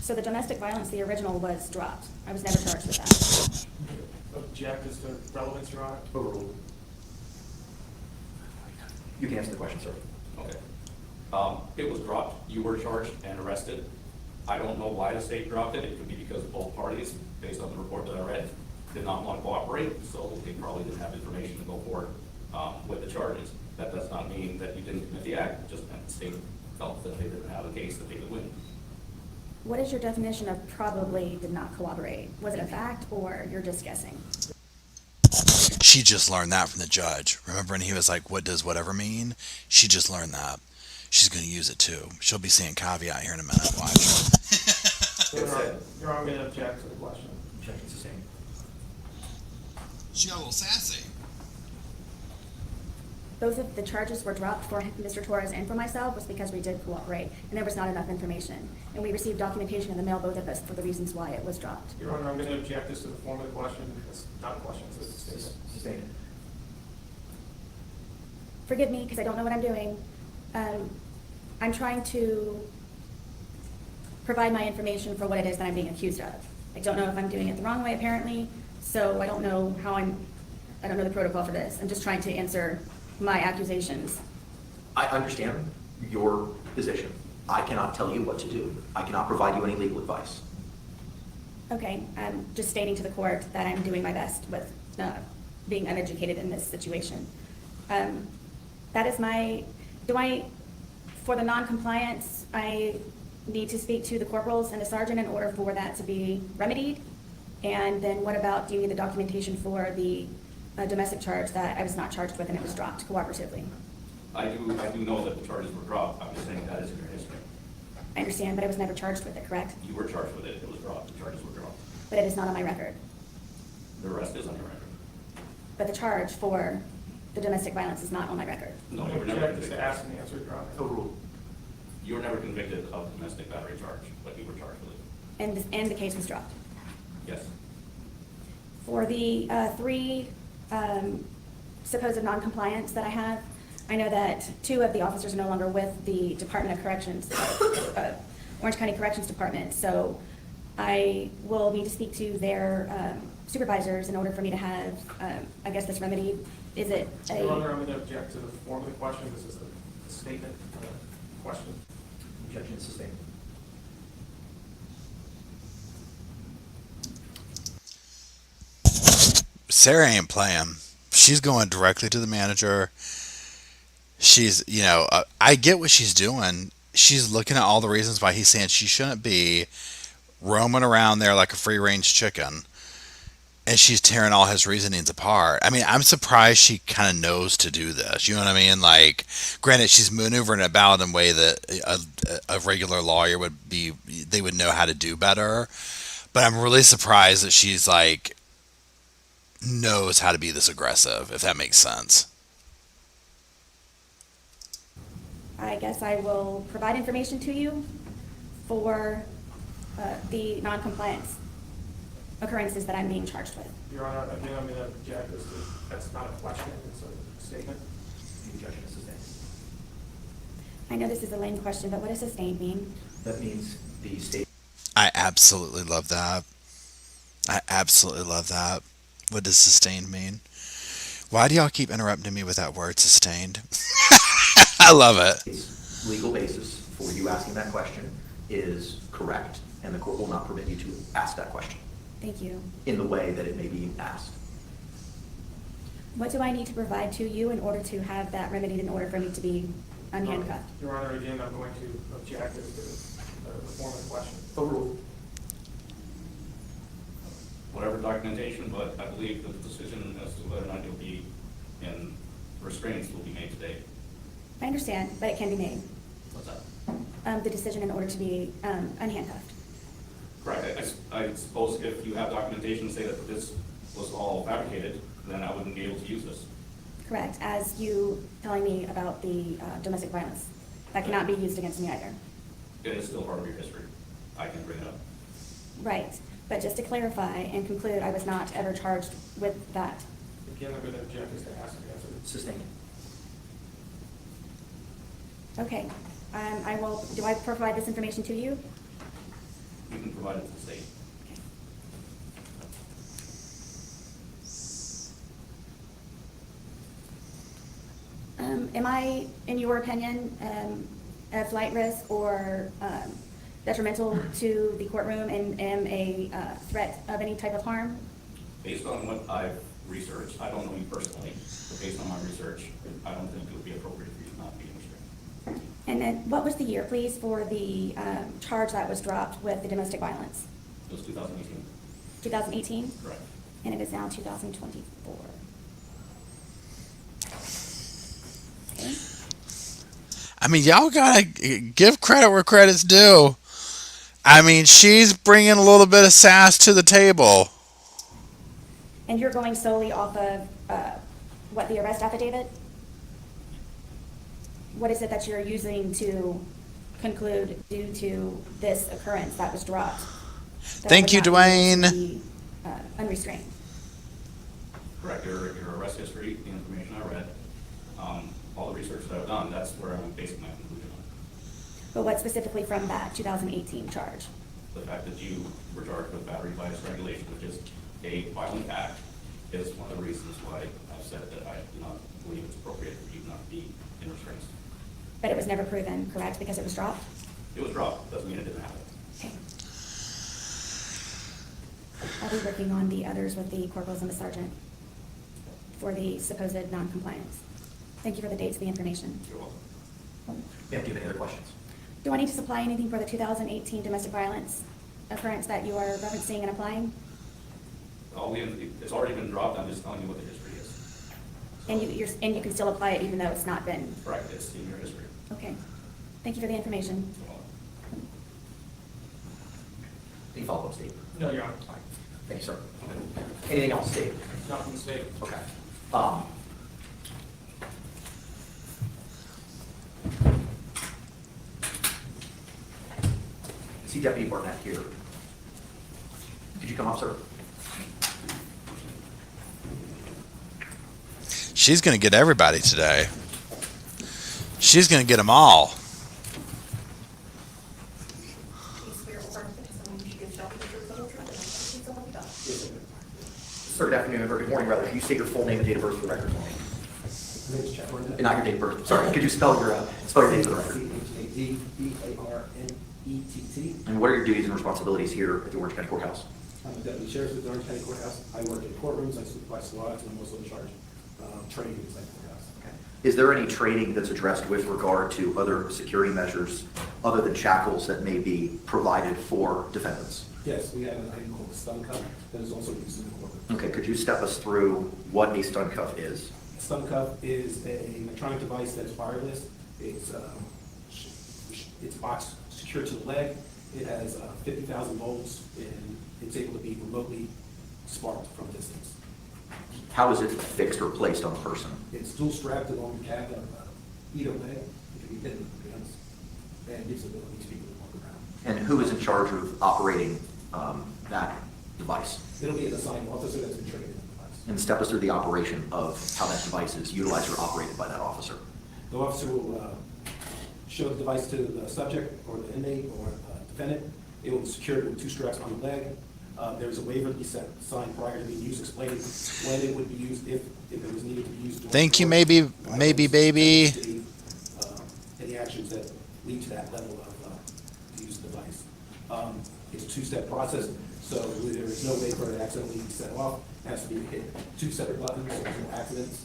So the domestic violence, the original, was dropped. I was never charged with that. Object as to relevance, Your Honor. Overruled. You can answer the question, sir. Okay. It was dropped. You were charged and arrested. I don't know why the state dropped it. It could be because both parties, based on the report that I read, did not want to cooperate, so they probably didn't have information to go forward with the charges. That does not mean that you didn't commit the act. It just meant the state felt that they didn't have a case that they could win. What is your definition of probably did not cooperate? Was it a fact or you're just guessing? She just learned that from the judge. Remember when he was like, what does whatever mean? She just learned that. She's going to use it too. She'll be saying caveat here in a minute. Watch. Your Honor, I'm going to object to the question. Objection sustained. She got a little sassy. Both of the charges were dropped for Mr. Torres and for myself was because we did cooperate and there was not enough information. And we received documentation in the mail, both of us, for the reasons why it was dropped. Your Honor, I'm going to object this to the form of the question. It's not a question, it's a statement. Sustained. Forgive me because I don't know what I'm doing. I'm trying to provide my information for what it is that I'm being accused of. I don't know if I'm doing it the wrong way apparently, so I don't know I don't know the protocol for this. I'm just trying to answer my accusations. I understand your position. I cannot tell you what to do. I cannot provide you any legal advice. Okay, I'm just stating to the court that I'm doing my best with being uneducated in this situation. That is for the non-compliance, I need to speak to the corporals and the sergeant in order for that to be remedied? And then what about, do you need the documentation for the domestic charge that I was not charged with and it was dropped cooperatively? I do know that the charges were dropped. I'm just saying that is in your history. I understand, but I was never charged with it, correct? You were charged with it. It was dropped. The charges were dropped. But it is not on my record. The rest is on your record. But the charge for the domestic violence is not on my record. No, I you were never object to convicted. ask and answer, Your Honor. Overruled. You were never convicted of domestic battery charge, but you were charged with it. And the case was dropped. Yes. For the three supposed non-compliance that I have, I know that 2 of the officers are no longer with the Department of Corrections, Orange County Corrections Department, so I will need to speak to their supervisors in order for me to have, I guess, this remedied. Is it Your Honor, I'm going to object to the form of the question. This is a statement question. Objection is sustained. Sarah ain't playing. She's going directly to the manager. She's, I get what she's doing. She's looking at all the reasons why he's saying she shouldn't be roaming around there like a free-range chicken. And she's tearing all his reasonings apart. I mean, I'm surprised she kind of knows to do this. You know what I mean? Like, granted, she's maneuvering about in a way that a regular lawyer would be, they would know how to do better. But I'm really surprised that she's like, knows how to be this aggressive, if that makes sense. I guess I will provide information to you for the non-compliance occurrences that I'm being charged with. Your Honor, again, I'm going to object. That's not a question, it's a statement. The objection is sustained. I know this is a lame question, but what does sustained mean? That means the state. I absolutely love that. I absolutely love that. What does sustained mean? Why do y'all keep interrupting me with that word, sustained? I love it. Legal basis for you asking that question is correct, and the court will not permit you to ask that question Thank you. in the way that it may be asked. What do I need to provide to you in order to have that remedied in order for me to be unhandcuffed? Your Honor, again, I'm going to object as to the form of the question. Overruled. Whatever documentation, but I believe that the decision as to whether or not you'll be in restraints will be made today. I understand, but it can be made. What's that? The decision in order to be unhandcuffed. Correct. I suppose if you have documentation to say that this was all fabricated, then I wouldn't be able to use this. Correct, as you telling me about the domestic violence. That cannot be used against me either. It is still part of your history. I can bring it up. Right, but just to clarify and conclude, I was not ever charged with that. Again, I'm going to object as to ask and answer. Sustained. Okay, do I provide this information to you? You can provide it to the state. Okay. Am I, in your opinion, a flight risk or detrimental to the courtroom and am a threat of any type of harm? Based on what I've researched, I don't know you personally, but based on my research, I don't think it would be appropriate for you to not be in restraint. And then what was the year, please, for the charge that was dropped with the domestic violence? It was 2018. 2018? Correct. And it is now 2024. Okay. I mean, y'all gotta give credit where credit's due. I mean, she's bringing a little bit of sass to the table. And you're going solely off of, what, the arrest affidavit? What is it that you're using to conclude due to this occurrence that was dropped? that Thank you, would not be able to Dwayne. be, unrestrained. Correct. Your arrest history, the information I read, all the research that I've done, that's where I'm basing my conclusion on. But what specifically from that 2018 charge? The fact that you were charged with battery by strangulation, which is a violent act, is one of the reasons why I've said that I do not believe it's appropriate for you not to be in restraints. But it was never proven, correct, because it was dropped? It was dropped, doesn't mean it didn't happen. Okay. I'll be working on the others with the corporals and the sergeant for the supposed non-compliance. Thank you for the dates and the information. You're welcome. Ma'am, do you have any other questions? Do I need to supply anything for the 2018 domestic violence occurrence that you are referencing and applying? It's already been dropped, I'm just telling you what the history is. And you can still apply it even though it's not been? Correct, it's in your history. Okay. Thank you for the information. You're welcome. Any follow-up, Steve? No, Your Honor. Thank you, sir. Anything else, Steve? Not from the state. Okay. I see Deputy Barnett here. Could you come up, sir? She's going to get everybody today. She's going to get them all. Sir, good afternoon, or good morning, rather. Could you state your full name and date of birth for the record? And not your date of birth. Sorry. Could you spell your name for the record? C-H-A-D-B-A-R-N-E-T-T. And what are your duties and responsibilities here at the Orange County Courthouse? I'm a deputy sheriff at the Orange County Courthouse. I work in courtrooms, I supervise squads, and I'm also in charge of training inside the courthouse. Okay. Is there any training that's addressed with regard to other security measures other than shackles that may be provided for defendants? Yes, we have an item called a stun cuff that is also used in the courtroom. Okay, could you step us through what a stun cuff is? A stun cuff is a electronic device that is wireless. It's box secured to the leg. It has 50,000 volts, and it's able to be remotely sparked from a distance. How is it fixed or placed on the person? It's dual strapped along the calf of either leg. It can be hidden with guns, and gives the ability to people to walk around. And who is in charge of operating that device? It'll be an assigned officer that's been trained in the device. And step us through the operation of how that device is utilized or operated by that officer. The officer will show the device to the subject or the inmate or defendant. It will be secured with 2 straps on the leg. There's a waiver to be signed prior to being used, explaining when it would be used, if it was needed to be used. Thank you, maybe, baby. Any actions that lead to that level of to use the device. It's a 2-step process, so there is no way for it to accidentally be set off. It has to be hit 2 separate buttons, so there's no accidents.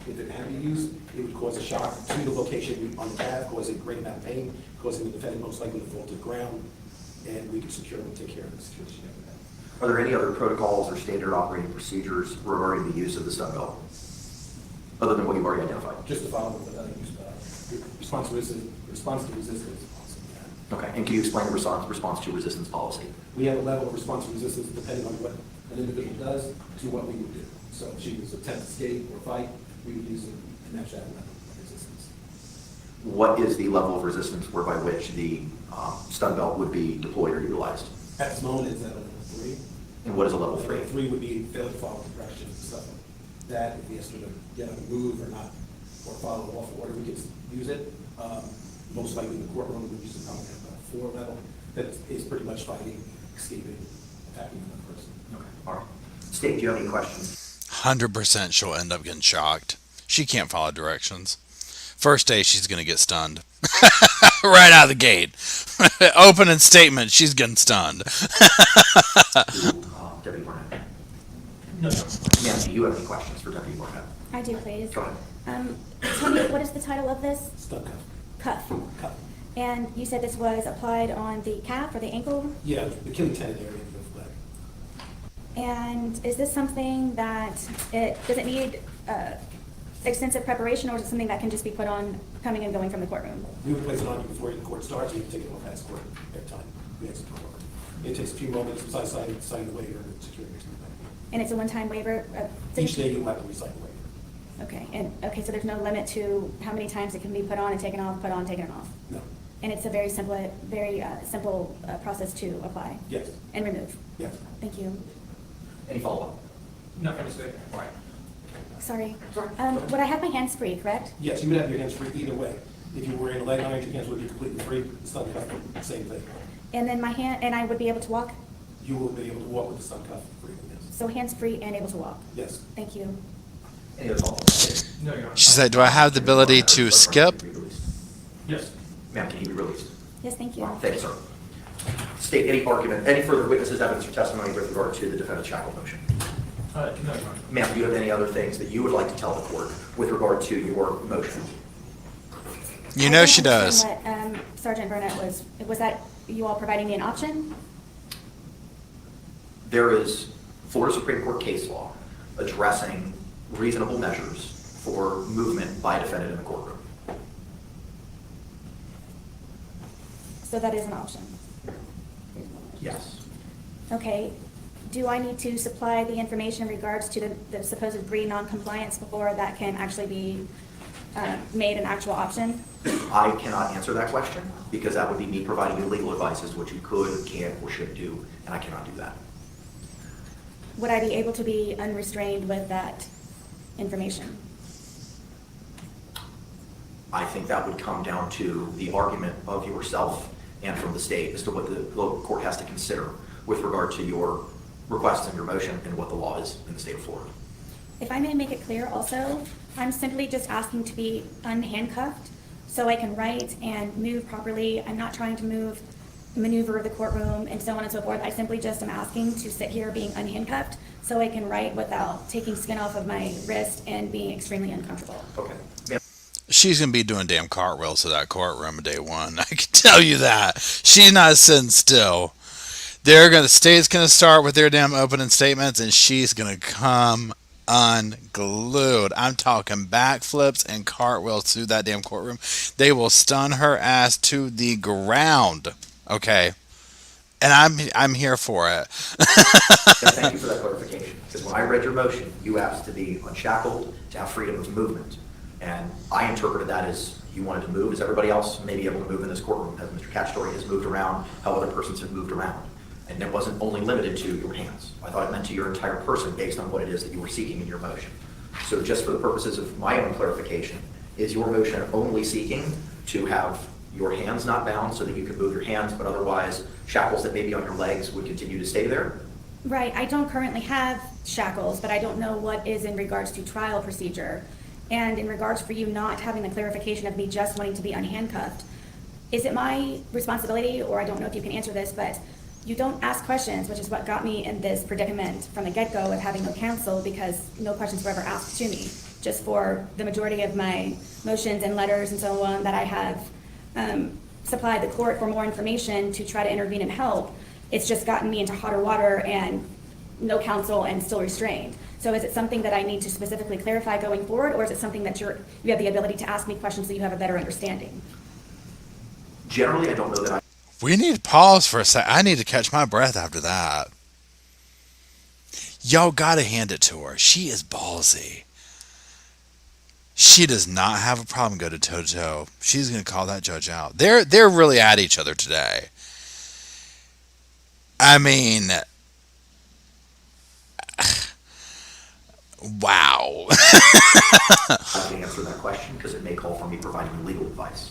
If it had to be used, it would cause a shock to the location on the calf, causing a great amount of pain, causing the defendant most likely to fall to the ground, and we can secure and take care of the situation after that. Are there any other protocols or standard operating procedures regarding the use of the stun belt, other than what you've already identified? Just to follow with response to resistance policy. Okay, and can you explain the response to resistance policy? We have a level of response to resistance depending on what an individual does to what we would do. So if she was attempt to escape or fight, we would use a match that level of resistance. What is the level of resistance whereby which the stun belt would be deployed or utilized? At this moment, it's at level 3. And what is a level 3? Level 3 would be failure to follow directions and stuff like that. If he has to get up and move or not, or follow off order, we could use it. Most likely in the courtroom, we would use it probably at a 4 level. That is pretty much fighting, escaping, attacking another person. Okay, all right. State, do you have any questions? 100% she'll end up getting shocked. She can't follow directions. First day, she's going to get stunned. Right out of the gate. Opening statement, she's getting stunned. Deputy Barnett. No, no. Ma'am, do you have any questions for Deputy Barnett? I do, please. Go ahead. Tell me, what is the title of this? Stun cuff. Cuff. Cuff. And you said this was applied on the calf or the ankle? Yeah, the killing tendon area of the leg. And is this something that, does it need extensive preparation, or is it something that can just be put on coming and going from the courtroom? We would place it on you before the court starts, you can take it off as court every time we exit the court. It takes a few moments besides signing the waiver and securing it. And it's a one-time waiver? Each day you'll have to recite the waiver. Okay, so there's no limit to how many times it can be put on and taken off, put on, taken off? No. And it's a very simple process to apply? Yes. And remove? Yes. Thank you. Any follow-up? Not from the state. All right. Sorry. Sorry. Would I have my hands free, correct? Yes, you would have your hands free either way. If you were wearing a leg iron, your hands would be completely free. The stun cuff, same thing. And then my hand, and I would be able to walk? You will be able to walk with the stun cuff free, yes. So hands-free and able to walk? Yes. Thank you. Any other thoughts? No, Your Honor. She said, do I have the ability to skip? Yes. Ma'am, can he be released? Yes, thank you. Thank you, sir. State any argument, any further witnesses, evidence, or testimony with regard to the defendant's shackled motion. No, Your Honor. Ma'am, do you have any other things that you would like to tell the court with regard to your motion? You know she does. I don't understand what Sergeant Burnett was that you all providing me an option? There is Florida Supreme Court case law addressing reasonable measures for movement by a defendant in the courtroom. So that is an option? Yes. Okay. Do I need to supply the information in regards to the supposed breed non-compliance before that can actually be made an actual option? I cannot answer that question because that would be me providing you legal advice as to what you could, can, or should do, and I cannot do that. Would I be able to be unrestrained with that information? I think that would come down to the argument of yourself and from the state as to what the local court has to consider with regard to your requests and your motion and what the law is in the state of Florida. If I may make it clear also, I'm simply just asking to be unhandcuffed so I can write and move properly. I'm not trying to maneuver the courtroom and so on and so forth. I simply just am asking to sit here being unhandcuffed so I can write without taking skin off of my wrist and being extremely uncomfortable. Okay. Ma'am, She's going to be doing damn cartwheels to that courtroom day one. I can tell you that. She's not sitting still. The state's going to start with their damn opening statements, and she's going to come unglued. I'm talking backflips and cartwheels through that damn courtroom. They will stun her ass to the ground. Okay. And I'm here for it. thank you for that clarification. Because when I read your motion, you asked to be unshackled, to have freedom of movement. And I interpreted that as you wanted to move, as everybody else may be able to move in this courtroom, as Mr. Cashstory has moved around, how other persons have moved around. And it wasn't only limited to your hands. I thought it meant to your entire person based on what it is that you were seeking in your motion. So just for the purposes of my own clarification, is your motion only seeking to have your hands not bound so that you can move your hands, but otherwise shackles that may be on your legs would continue to stay there? Right. I don't currently have shackles, but I don't know what is in regards to trial procedure. And in regards for you not having the clarification of me just wanting to be unhandcuffed, is it my responsibility, or I don't know if you can answer this, but you don't ask questions, which is what got me in this predicament from the get-go of having no counsel, because no questions were ever asked to me. Just for the majority of my motions and letters and so on that I have supplied the court for more information to try to intervene and help, it's just gotten me into hotter water and no counsel and still restrained. So is it something that I need to specifically clarify going forward, or is it something that you have the ability to ask me questions so you have a better understanding? Generally, I don't know that I We need to pause for a sec. I need to catch my breath after that. Y'all gotta hand it to her. She is ballsy. She does not have a problem go to toe-to-toe. She's gonna call that judge out. They're really at each other today. I mean, wow. have to answer that question because it may call for me providing you legal advice.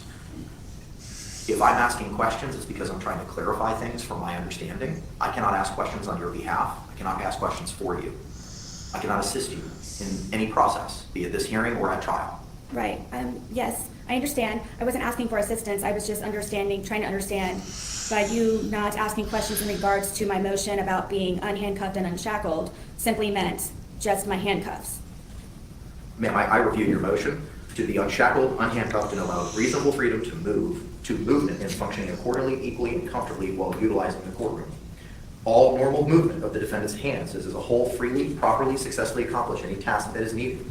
If I'm asking questions, it's because I'm trying to clarify things from my understanding. I cannot ask questions on your behalf. I cannot ask questions for you. I cannot assist you in any process, be it this hearing or at trial. Right. Yes, I understand. I wasn't asking for assistance. I was just trying to understand by you not asking questions in regards to my motion about being unhandcuffed and unshackled simply meant just my handcuffs. Ma'am, I reviewed your motion to be unshackled, unhandcuffed, and allowed reasonable freedom to movement and functioning accordingly, equally, and comfortably while utilizing the courtroom. All normal movement of the defendant's hands is as a whole freely, properly, successfully accomplish any task that is needed.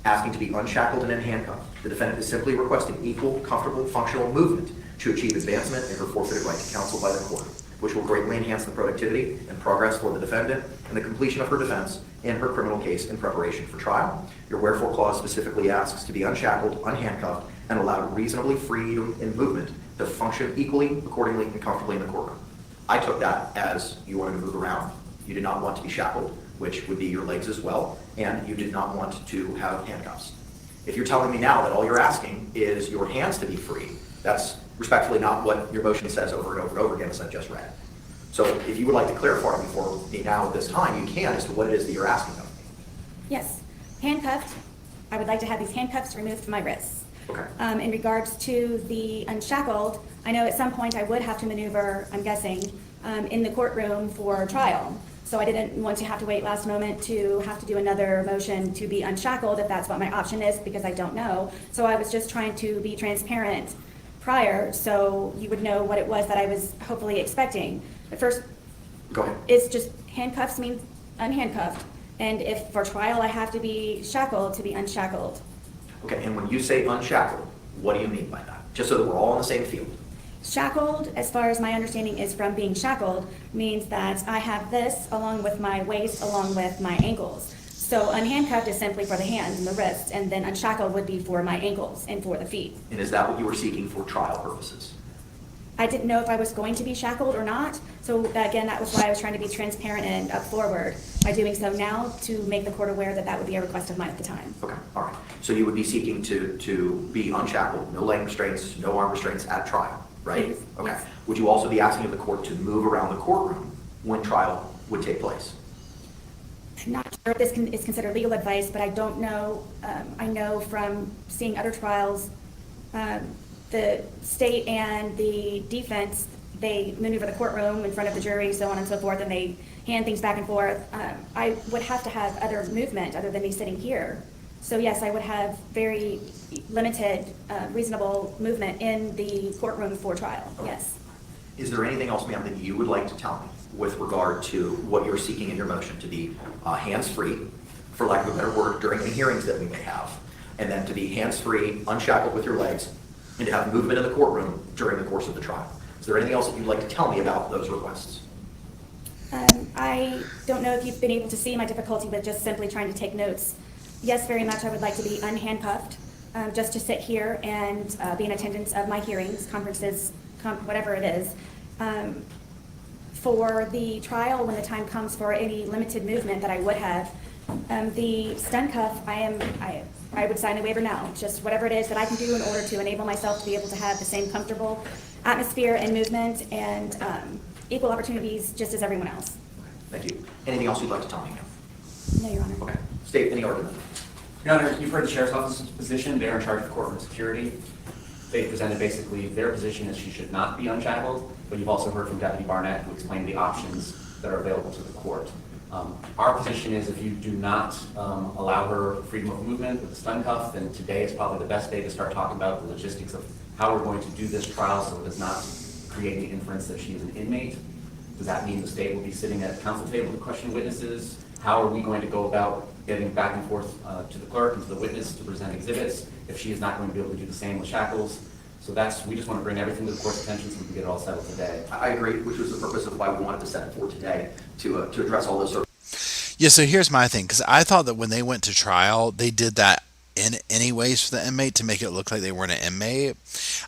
Asking to be unshackled and unhandcuffed, the defendant is simply requesting equal, comfortable, functional movement to achieve advancement in her forfeited right to counsel by the court, which will greatly enhance the productivity and progress for the defendant and the completion of her defense in her criminal case in preparation for trial. Your wherefore clause specifically asks to be unshackled, unhandcuffed, and allowed reasonably freedom in movement to function equally, accordingly, and comfortably in the courtroom. I took that as you wanted to move around. You did not want to be shackled, which would be your legs as well, and you did not want to have handcuffs. If you're telling me now that all you're asking is your hands to be free, that's respectfully not what your motion says over and over and over again, as I've just read. So if you would like to clarify before me now at this time, you can, as to what it is that you're asking of me. Yes, handcuffed. I would like to have these handcuffs removed from my wrists. Okay. In regards to the unshackled, I know at some point I would have to maneuver, I'm guessing, in the courtroom for trial. So I didn't want to have to wait last moment to have to do another motion to be unshackled, if that's what my option is, because I don't know. So I was just trying to be transparent prior, so you would know what it was that I was hopefully expecting. But first, Go ahead. it's just handcuffs means unhandcuffed. And if for trial I have to be shackled, to be unshackled. Okay, and when you say unshackled, what do you mean by that? Just so that we're all on the same field. Shackled, as far as my understanding is from being shackled, means that I have this along with my waist, along with my ankles. So unhandcuffed is simply for the hands and the wrists, and then unshackled would be for my ankles and for the feet. And is that what you were seeking for trial purposes? I didn't know if I was going to be shackled or not, so again, that was why I was trying to be transparent and up forward by doing so now to make the court aware that that would be a request of mine at the time. Okay, all right. So you would be seeking to be unshackled, no leg restraints, no arm restraints at trial, right? Yes. Okay. Yes. Would you also be asking of the court to move around the courtroom when trial would take place? I'm not sure if this is considered legal advice, but I don't know. I know from seeing other trials, the state and the defense, they maneuver the courtroom in front of the jury, so on and so forth, and they hand things back and forth. I would have to have other movement other than me sitting here. So yes, I would have very limited, reasonable movement in the courtroom for trial, yes. Is there anything else, ma'am, that you would like to tell me with regard to what you're seeking in your motion to be hands-free, for lack of a better word, during any hearings that we may have, and then to be hands-free, unshackled with your legs, and to have movement in the courtroom during the course of the trial? Is there anything else that you'd like to tell me about those requests? I don't know if you've been able to see my difficulty with just simply trying to take notes. Yes, very much, I would like to be unhandcuffed, just to sit here and be in attendance of my hearings, conferences, whatever it is. For the trial, when the time comes for any limited movement that I would have, the stun cuff, I would sign a waiver now, just whatever it is that I can do in order to enable myself to be able to have the same comfortable atmosphere and movement and equal opportunities just as everyone else. Thank you. Anything else you'd like to tell me, ma'am? No, Your Honor. Okay. State any argument. Your Honor, you've heard the Sheriff's Office's position. They're in charge of courtroom security. They presented basically their position is she should not be unshackled, but you've also heard from Deputy Barnett who explained the options that are available to the court. Our position is if you do not allow her freedom of movement with the stun cuff, then today is probably the best day to start talking about the logistics of how we're going to do this trial so it does not create the inference that she is an inmate. Does that mean the state will be sitting at counsel table to question witnesses? How are we going to go about getting back and forth to the clerk and to the witness to present exhibits if she is not going to be able to do the same with shackles? So we just want to bring everything to the court's attention so we can get it all settled today. I agree, which was the purpose of why we wanted to set it for today, to address all those. Yeah, so here's my thing, because I thought that when they went to trial, they did that in any ways for the inmate to make it look like they weren't an inmate.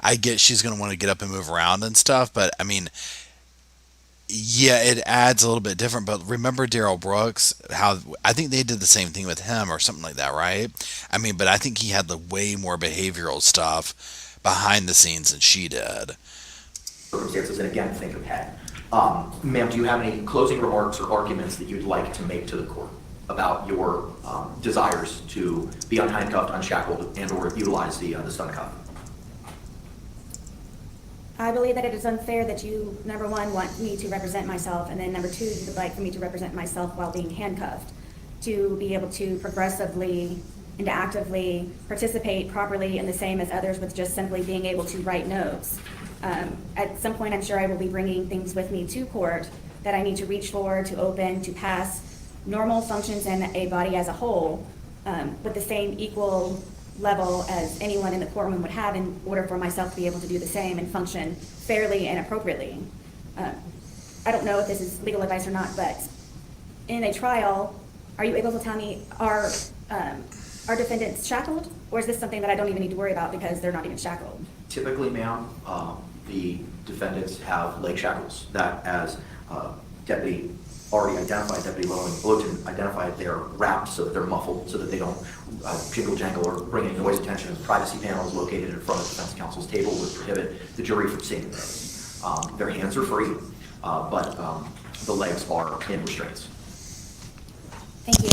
I get she's going to want to get up and move around and stuff, but I mean, yeah, it adds a little bit different. But remember Daryl Brooks, how I think they did the same thing with him or something like that, right? I mean, but I think he had the way more behavioral stuff behind the scenes than she did. Circumstances, and again, think ahead. Ma'am, do you have any closing remarks or arguments that you'd like to make to the court about your desires to be unhandcuffed, unshackled, and or utilize the stun cuff? I believe that it is unfair that you, number one, want me to represent myself, and then number two, you would like for me to represent myself while being handcuffed, to be able to progressively and actively participate properly in the same as others with just simply being able to write notes. At some point, I'm sure I will be bringing things with me to court that I need to reach for, to open, to pass normal functions in a body as a whole with the same equal level as anyone in the courtroom would have in order for myself to be able to do the same and function fairly and appropriately. I don't know if this is legal advice or not, but in a trial, are you able to tell me, are defendants shackled, or is this something that I don't even need to worry about because they're not even shackled? Typically, ma'am, the defendants have leg shackles that, as Deputy already identified, Deputy Lowton identified they're wrapped so that they're muffled, so that they don't jingle jangle or bring any noise attention. Privacy panels located in front of the defense counsel's table would prohibit the jury from seeing those. Their hands are free, but the legs are in restraints. Thank you.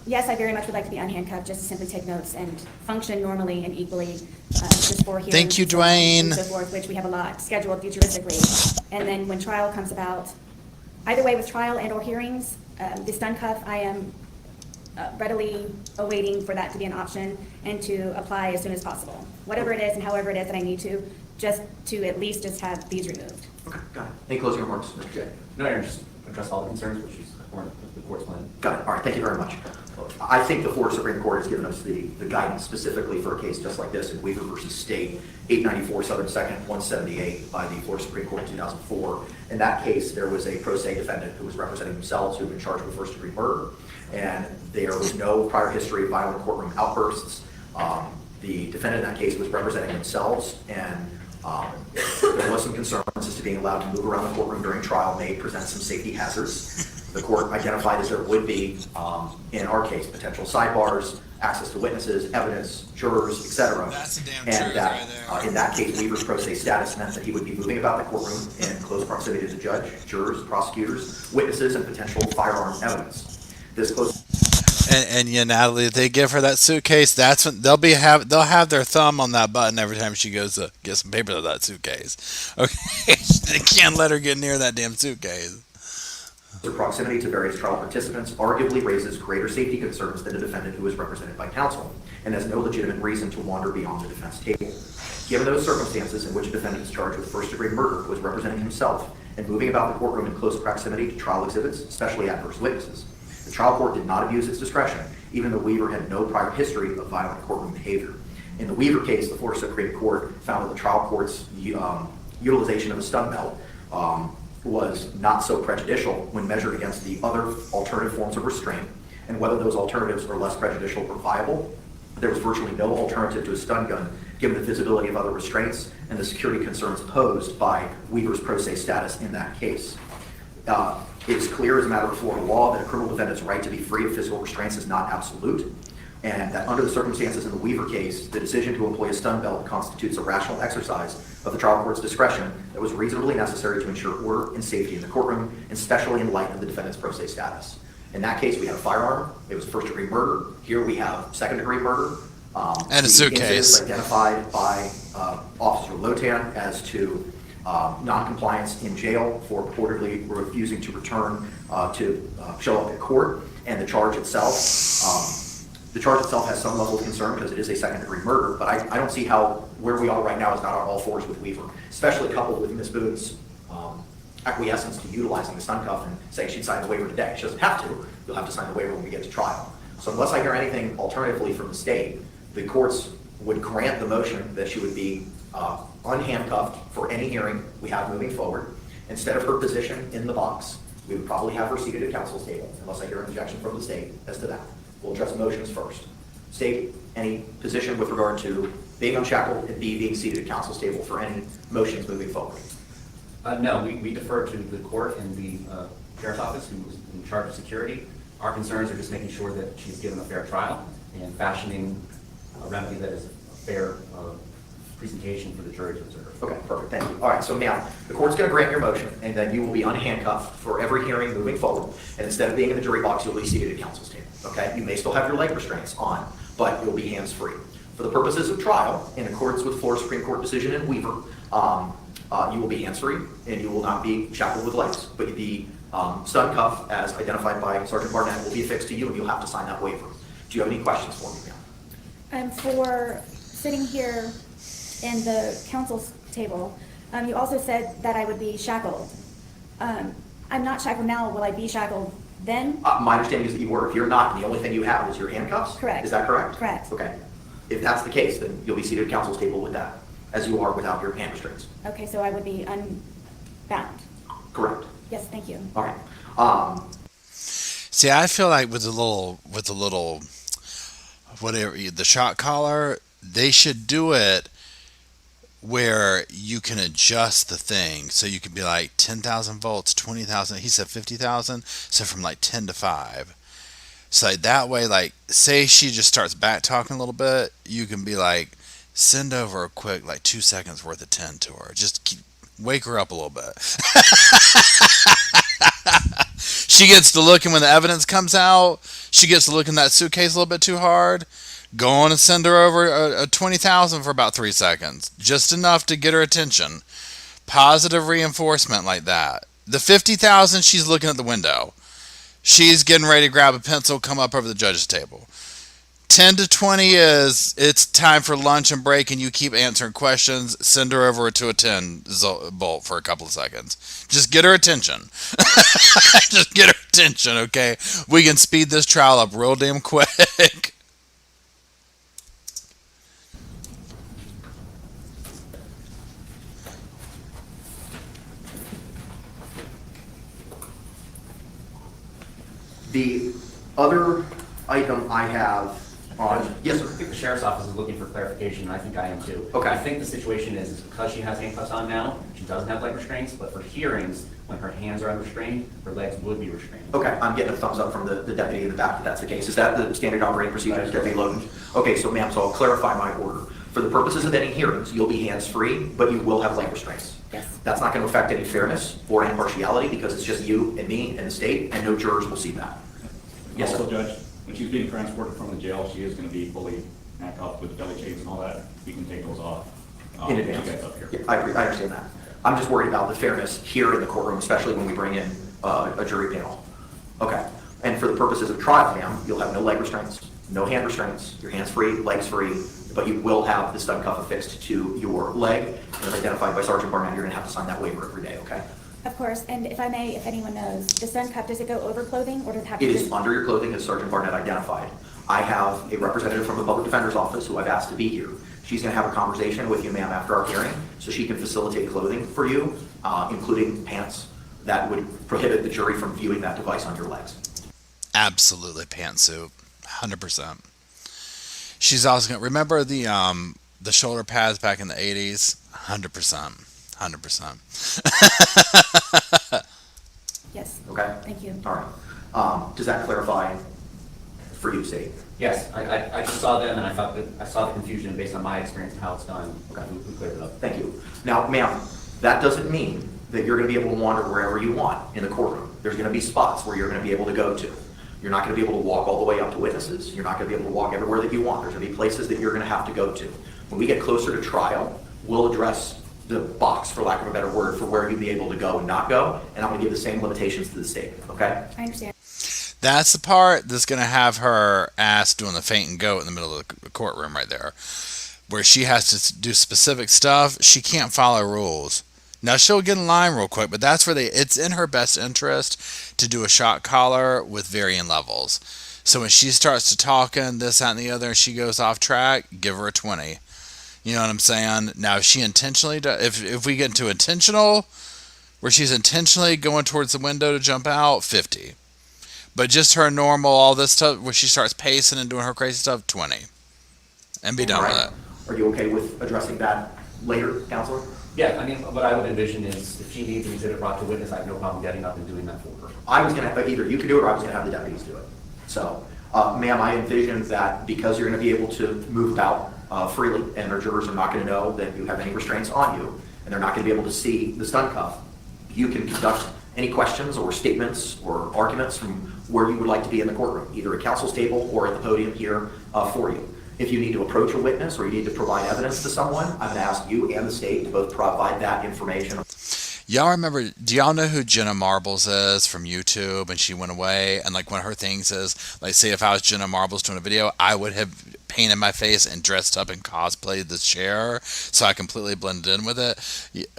Yes, I very much would like to be unhandcuffed, just to simply take notes and function normally and equally, just for hearings. Thank you, Dwayne. And so forth, which we have a lot scheduled futuristically. And then when trial comes about, either way with trial and or hearings, the stun cuff, I am readily awaiting for that to be an option and to apply as soon as possible. Whatever it is and however it is that I need to, just to at least just have these removed. Okay, got it. Any closing remarks, Mr. J? No, Aaron, just address all the concerns, which is the court's plan. Got it. All right, thank you very much. I think the Florida Supreme Court has given us the guidance specifically for a case just like this in Weaver versus State, 894 Southern 2nd, 178 by the Florida Supreme Court in 2004. In that case, there was a pro se defendant who was representing themselves who had been charged with first-degree murder, and there was no prior history of violent courtroom outbursts. The defendant in that case was representing themselves, and there was some concerns as to being allowed to move around the courtroom during trial may present some safety hazards. The court identified as there would be, in our case, potential sidebars, access to witnesses, evidence, jurors, etc. That's the damn And truth that, right there. in that case, Weaver's pro se status meant that he would be moving about the courtroom in close proximity to the judge, jurors, prosecutors, witnesses, and potential firearm evidence. This close. And yeah, Natalie, if they give her that suitcase, that's when they'll have their thumb on that button every time she goes to get some paper out of that suitcase. Okay, they can't let her get near that damn suitcase. The proximity to various trial participants arguably raises greater safety concerns than a defendant who is represented by counsel and has no legitimate reason to wander beyond the defense table. Given those circumstances in which a defendant is charged with first-degree murder who is representing himself and moving about the courtroom in close proximity to trial exhibits, especially adverse witnesses, the trial court did not abuse its discretion, even though Weaver had no prior history of violent courtroom behavior. In the Weaver case, the Florida Supreme Court found that the trial court's utilization of a stun belt was not so prejudicial when measured against the other alternative forms of restraint, and whether those alternatives were less prejudicial or viable. There was virtually no alternative to a stun gun given the visibility of other restraints and the security concerns posed by Weaver's pro se status in that case. It is clear as a matter of Florida law that a criminal defendant's right to be free of physical restraints is not absolute, and that under the circumstances in the Weaver case, the decision to employ a stun belt constitutes a rational exercise of the trial court's discretion that was reasonably necessary to ensure order and safety in the courtroom, especially in light of the defendant's pro se status. In that case, we had a firearm. It was first-degree murder. Here we have second-degree murder. And a suitcase. Identified by Officer Lotan as to non-compliance in jail for purportedly refusing to return to show up at court, and the charge itself. The charge itself has some level of concern because it is a second-degree murder, but I don't see how where we are right now is not on all fours with Weaver, especially coupled with Ms. Boone's acquiescence to utilizing the stun cuff and saying she'd sign the waiver today. She doesn't have to. You'll have to sign the waiver when we get to trial. So unless I hear anything alternatively from the state, the courts would grant the motion that she would be unhandcuffed for any hearing we have moving forward. Instead of her position in the box, we would probably have her seated at counsel's table, unless I hear an objection from the state as to that. We'll address motions first. State, any position with regard to being unshackled and B, being seated at counsel's table for any motions moving forward? No, we defer to the court and the sheriff's office, who was in charge of security. Our concerns are just making sure that she's given a fair trial and fashioning a remedy that is a fair presentation for the jury to observe. Okay, perfect, thank you. All right, so now, the court's gonna grant your motion, and then you will be unhandcuffed for every hearing moving forward, and instead of being in the jury box, you'll be seated at counsel's table, okay? You may still have your leg restraints on, but you'll be hands-free. For the purposes of trial, in accordance with Florida Supreme Court decision in Weaver, you will be hands-free, and you will not be shackled with legs, but the stun cuff, as identified by Sergeant Barnett, will be affixed to you, and you'll have to sign that waiver. Do you have any questions for me, ma'am? For sitting here in the counsel's table, you also said that I would be shackled. I'm not shackled now. Will I be shackled then? My understanding is that you were. If you're not, and the only thing you have is your handcuffs? Correct. Is that correct? Correct. Okay. If that's the case, then you'll be seated at counsel's table with that, as you are without your hand restraints. Okay, so I would be unbound. Correct. Yes, thank you. All right. See, I feel like with the little, whatever, the shot collar, they should do it where you can adjust the thing. So you could be like 10,000 volts, 20,000. He said 50,000. So from like 10 to 5. So like that way, like say she just starts back talking a little bit, you can be like, send over a quick like 2 seconds worth of 10 to her. Just wake her up a little bit. She gets to looking when the evidence comes out. She gets to look in that suitcase a little bit too hard. Go on and send her over a 20,000 for about 3 seconds, just enough to get her attention. Positive reinforcement like that. The 50,000, she's looking at the window. She's getting ready to grab a pencil, come up over the judge's table. 10 to 20 is it's time for lunch and break, and you keep answering questions. Send her over to a 10 bolt for a couple of seconds. Just get her attention. Just get her attention, okay? We can speed this trial up real damn quick. The other item I have on, yes, I sir. think the sheriff's office is looking for clarification, and I think I am too. Okay. I think the situation is because she has handcuffs on now, she doesn't have leg restraints, but for hearings, when her hands are unrestrained, her legs would be restrained. Okay, I'm getting a thumbs up from the deputy in the back if that's the case. Is that the standard operating procedure, Deputy Logan? Okay, so ma'am, so I'll clarify my order. For the purposes of any hearings, you'll be hands-free, but you will have leg restraints. Yes. That's not going to affect any fairness or impartiality because it's just you and me and the state, and no jurors will see that. Yes, Also, sir. Judge, when she's being transported from the jail, she is going to be fully handcuffed with belly chains and all that. We can take those off. In when she advance. gets up here. Yeah, I understand that. I'm just worried about the fairness here in the courtroom, especially when we bring in a jury panel. Okay. And for the purposes of trial, ma'am, you'll have no leg restraints, no hand restraints, your hands free, legs free, but you will have the stun cuff affixed to your leg. And as identified by Sergeant Barnett, you're going to have to sign that waiver every day, okay? Of course, and if I may, if anyone knows, the stun cuff, does it go over clothing or does it have to? It is under your clothing, as Sergeant Barnett identified. I have a representative from the Public Defender's Office who I've asked to be here. She's going to have a conversation with you, ma'am, after our hearing, so she can facilitate clothing for you, including pants that would prohibit the jury from viewing that device on your legs. Absolutely, pantsuit, 100%. She's also going to remember the shoulder pads back in the 80s, 100%. 100%. Yes. Okay? Thank you. All right. Does that clarify for you, Sadie? Yes, I just saw them, and I thought that, I saw the confusion based on my experience and how it's done. Okay. We cleared it up. Thank you. Now, ma'am, that doesn't mean that you're going to be able to wander wherever you want in the courtroom. There's going to be spots where you're going to be able to go to. You're not going to be able to walk all the way up to witnesses. You're not going to be able to walk everywhere that you want. There's going to be places that you're going to have to go to. When we get closer to trial, we'll address the box, for lack of a better word, for where you'll be able to go and not go, and I'm going to give the same limitations to the state, okay? I understand. That's the part that's going to have her ass doing the faint and goat in the middle of the courtroom right there, where she has to do specific stuff. She can't follow rules. Now, she'll get in line real quick, but that's where it's in her best interest to do a shot collar with varying levels. So when she starts to talking this, that, and the other, and she goes off track, give her a 20. You know what I'm saying? Now, if she intentionally does, if we get into intentional, where she's intentionally going towards the window to jump out, 50. But just her normal, all this stuff, where she starts pacing and doing her crazy stuff, 20. And be done All with right. it. Are you okay with addressing that later, Counselor? Yeah, I mean, what I would envision is if she needs an exhibit brought to witness, I have no problem getting up and doing that for her. I was going to, either you could do it or I was going to have the deputies do it. So, ma'am, I envision that because you're going to be able to move about freely and our jurors are not going to know that you have any restraints on you and they're not going to be able to see the stun cuff, you can conduct any questions or statements or arguments from where you would like to be in the courtroom, either at counsel's table or at the podium here for you. If you need to approach a witness or you need to provide evidence to someone, I'm going to ask you and the state to both provide that information. Y'all remember, do y'all know who Jenna Marbles is from YouTube? And she went away, and like one of her things is, like, say if I was Jenna Marbles doing a video, I would have painted my face and dressed up and cosplayed the chair, so I completely blended in with it.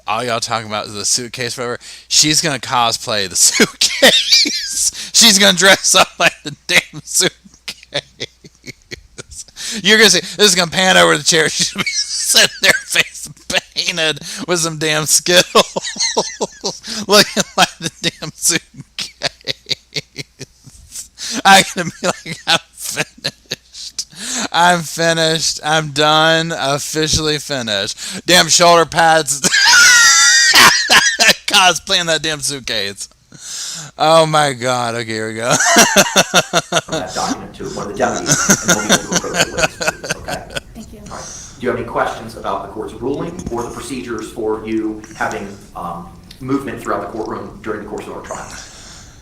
All y'all talking about the suitcase, whatever. She's gonna cosplay the suitcase. She's gonna dress up like the damn suitcase. You're gonna see, this is gonna pan over the chair. She's gonna be sitting there, face painted with some damn Skittles, looking like the damn suitcase. I'm gonna be like, I'm finished. I'm finished. I'm done. Officially finished. Damn shoulder pads. Cosplaying that damn suitcase. Oh my god. Okay, here we go. From that document to one of the deputies, and they'll be able to approach the witness, please, okay? Thank you. All right. Do you have any questions about the court's ruling or the procedures for you having movement throughout the courtroom during the course of our trial?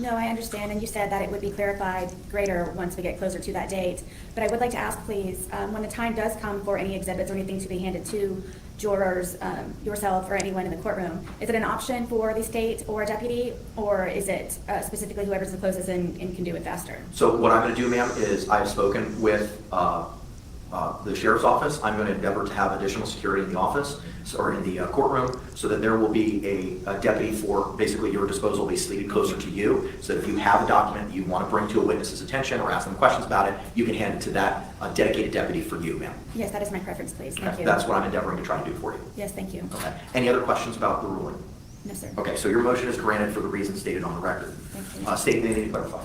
No, I understand, and you said that it would be clarified greater once we get closer to that date. But I would like to ask, please, when the time does come for any exhibits or anything to be handed to jurors, yourself or anyone in the courtroom, is it an option for the state or a deputy, or is it specifically whoever's the closest and can do it faster? So what I'm going to do, ma'am, is I've spoken with the sheriff's office. I'm going to endeavor to have additional security in the office or in the courtroom so that there will be a deputy for basically your disposal, basically closer to you, so that if you have a document that you want to bring to a witness's attention or ask them questions about it, you can hand it to that dedicated deputy for you, ma'am. Yes, that is my preference, please. Thank you. That's what I'm endeavoring to try to do for you. Yes, thank you. Okay. Any other questions about the ruling? No, sir. Okay, so your motion is granted for the reasons stated on the record. Thank you. State anything to clarify?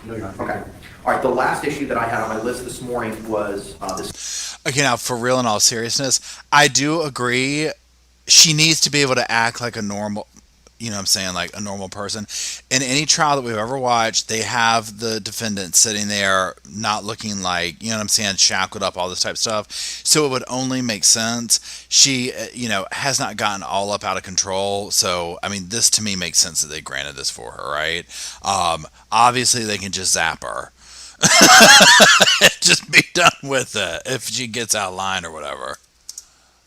No, Your Honor. Okay. All right, the last issue that I had on my list this morning was this. Okay, now for real, in all seriousness, I do agree. She needs to be able to act like a normal, you know what I'm saying, like a normal person. In any trial that we've ever watched, they have the defendant sitting there not looking like, you know what I'm saying, shackled up, all this type of stuff. So it would only make sense. She, has not gotten all up out of control. So, I mean, this to me makes sense that they granted this for her, right? Obviously, they can just zap her. Just be done with it if she gets out of line or whatever.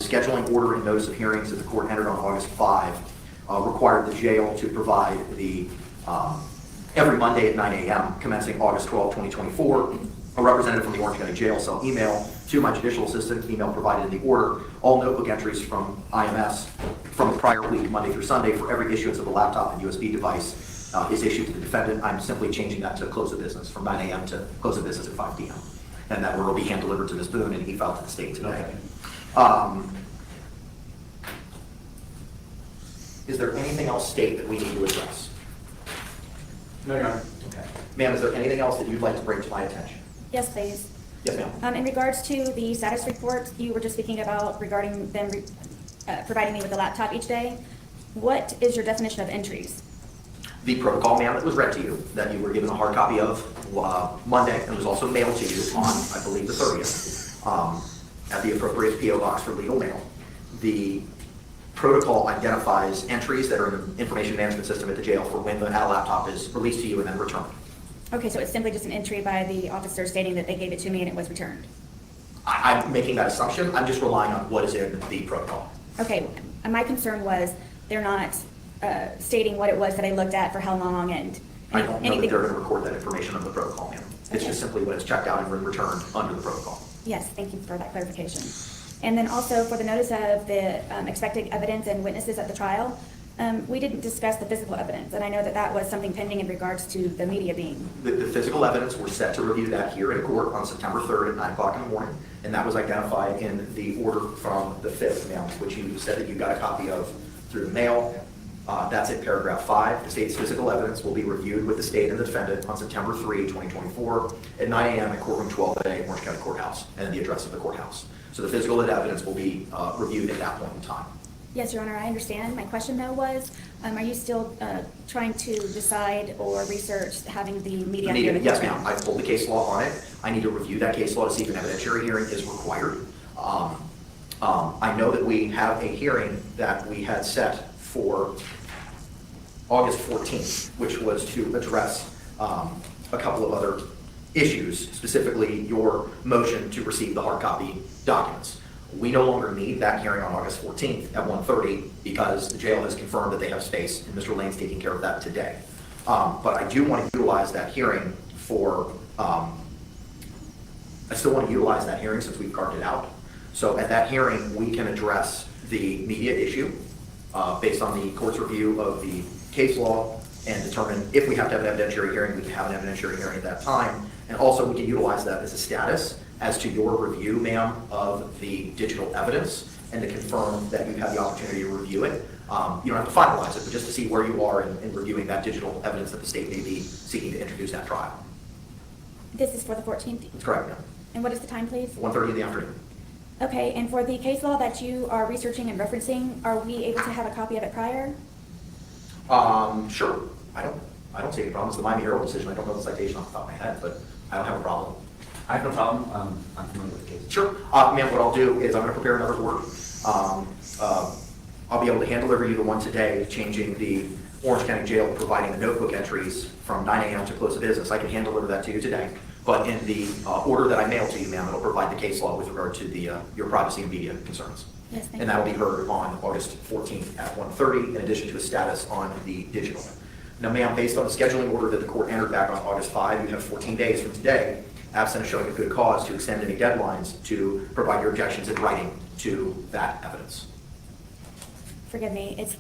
Scheduling order and notice of hearings that the court entered on August 5 required the jail to provide the every Monday at 9 a.m. commencing August 12, 2024, a representative from the Orange County Jail cell email to my judicial assistant, email provided in the order, all notebook entries from IMS from the prior week, Monday through Sunday, for every issuance of a laptop and USB device is issued to the defendant. I'm simply changing that to close of business from 9 a.m. to close of business at 5 p.m. And that order will be hand delivered to Ms. Boone and e-filed to the state today. Okay. Is there anything else, state, that we need to address? No, Your Honor. Okay. Ma'am, is there anything else that you'd like to bring to my attention? Yes, please. Yes, ma'am. In regards to the status report you were just speaking about regarding them providing me with a laptop each day, what is your definition of entries? The protocol, ma'am, that was read to you, that you were given a hard copy of Monday, and was also mailed to you on, I believe, the 30th, at the appropriate P.O. box for legal mail. The protocol identifies entries that are in the information management system at the jail for when the laptop is released to you and then returned. Okay, so it's simply just an entry by the officer stating that they gave it to me and it was returned. I'm making that assumption. I'm just relying on what is in the protocol. Okay, my concern was they're not stating what it was that I looked at for how long and I don't know that anything. they're going to record that information on the protocol, ma'am. It's Okay. just simply when it's checked out and returned under the protocol. Yes, thank you for that clarification. And then also for the notice of the expected evidence and witnesses at the trial, we didn't discuss the physical evidence, and I know that that was something pending in regards to the media being. The physical evidence, we're set to review that here in court on September 3rd at 9 o'clock in the morning, and that was identified in the order from the 5th, ma'am, which you said that you got a copy of through the mail. That's in paragraph 5. The state's physical evidence will be reviewed with the state and the defendant on September 3, 2024 at 9 a.m. at courtroom 12A, Orange County Courthouse, and the address of the courthouse. So the physical evidence will be reviewed at that point in time. Yes, Your Honor, I understand. My question though was, are you still trying to decide or research having the media? Yes, ma'am. I've pulled the case law on it. I need to review that case law to see if an evidentiary hearing is required. I know that we have a hearing that we had set for August 14th, which was to address a couple of other issues, specifically your motion to receive the hard copy documents. We no longer need that hearing on August 14th at 1:30 because the jail has confirmed that they have space and Mr. Lane's taking care of that today. But I do want to utilize that hearing for, I still want to utilize that hearing since we've carved it out. So at that hearing, we can address the media issue based on the court's review of the case law and determine if we have to have an evidentiary hearing, we can have an evidentiary hearing at that time. And also we can utilize that as a status as to your review, ma'am, of the digital evidence and to confirm that you've had the opportunity to review it. You don't have to finalize it, but just to see where you are in reviewing that digital evidence that the state may be seeking to introduce at trial. This is for the 14th? That's correct, ma'am. And what is the time, please? 1:30 in the afternoon. Okay, and for the case law that you are researching and referencing, are we able to have a copy of it prior? Sure. I don't see any problems. The Miami Herald decision, I don't know the citation off the top of my head, but I don't have a problem. I have no problem. I'm familiar with the case. Sure. Ma'am, what I'll do is I'm going to prepare another order. I'll be able to hand deliver you the one today, changing the Orange County Jail, providing the notebook entries from 9 a.m. to close of business. I can hand deliver that to you today. But in the order that I mail to you, ma'am, it'll provide the case law with regard to the your privacy and media concerns. Yes, thank And you. that will be heard on August 14th at 1:30, in addition to a status on the digital. Now, ma'am, based on the scheduling order that the court entered back on August 5, you have 14 days from today, absent of showing a good cause, to extend any deadlines to provide your objections in writing to that evidence. Forgive me, it's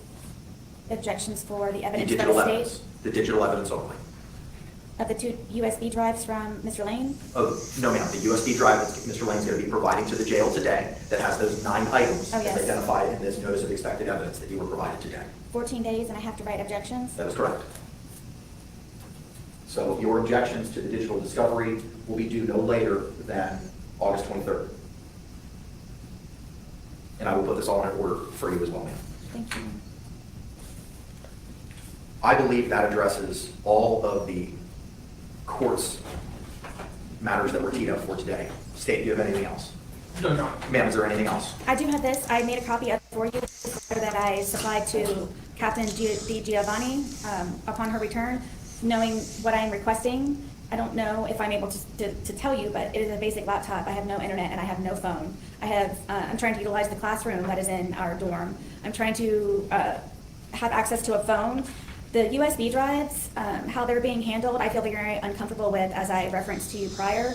objections for the The evidence from digital the evidence, state the digital evidence only. of the 2 USB drives from Mr. Lane? Oh, no, ma'am, the USB drive that Mr. Lane's going to be providing to the jail today that has those 9 items Oh, as yes. identified in this notice of expected evidence that you were provided today. 14 days and I have to write objections? That is correct. So your objections to the digital discovery will be due no later than August 23rd. And I will put this all in order for you as well, ma'am. Thank you. I believe that addresses all of the court's matters that were teed up for today. State, do you have anything else? No, no. Ma'am, is there anything else? I do have this. I made a copy of it for you that I supplied to Captain Di Giovanni upon her return, knowing what I am requesting. I don't know if I'm able to tell you, but it is a basic laptop. I have no internet and I have no phone. I'm trying to utilize the classroom that is in our dorm. I'm trying to have access to a phone. The USB drives, how they're being handled, I feel very uncomfortable with, as I referenced to you prior.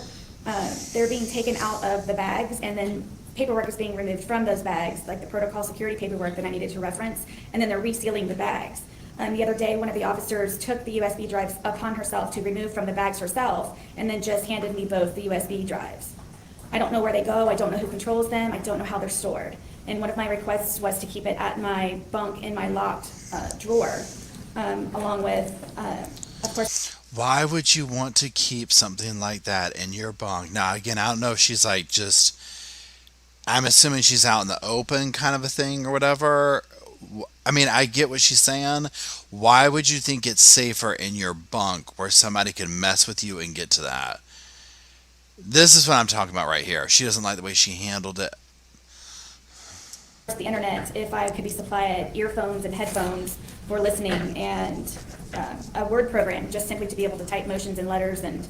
They're being taken out of the bags, and then paperwork is being removed from those bags, like the protocol security paperwork that I needed to reference, and then they're resealing the bags. The other day, one of the officers took the USB drives upon herself to remove from the bags herself, and then just handed me both the USB drives. I don't know where they go, I don't know who controls them, I don't know how they're stored. And one of my requests was to keep it at my bunk in my locked drawer, along with, of course. Why would you want to keep something like that in your bunk? Now, again, I don't know if she's like just, I'm assuming she's out in the open kind of a thing or whatever. I mean, I get what she's saying. Why would you think it's safer in your bunk where somebody could mess with you and get to that? This is what I'm talking about right here. She doesn't like the way she handled it. The internet, if I could be supplied earphones and headphones for listening, and a word program, just simply to be able to type motions and letters and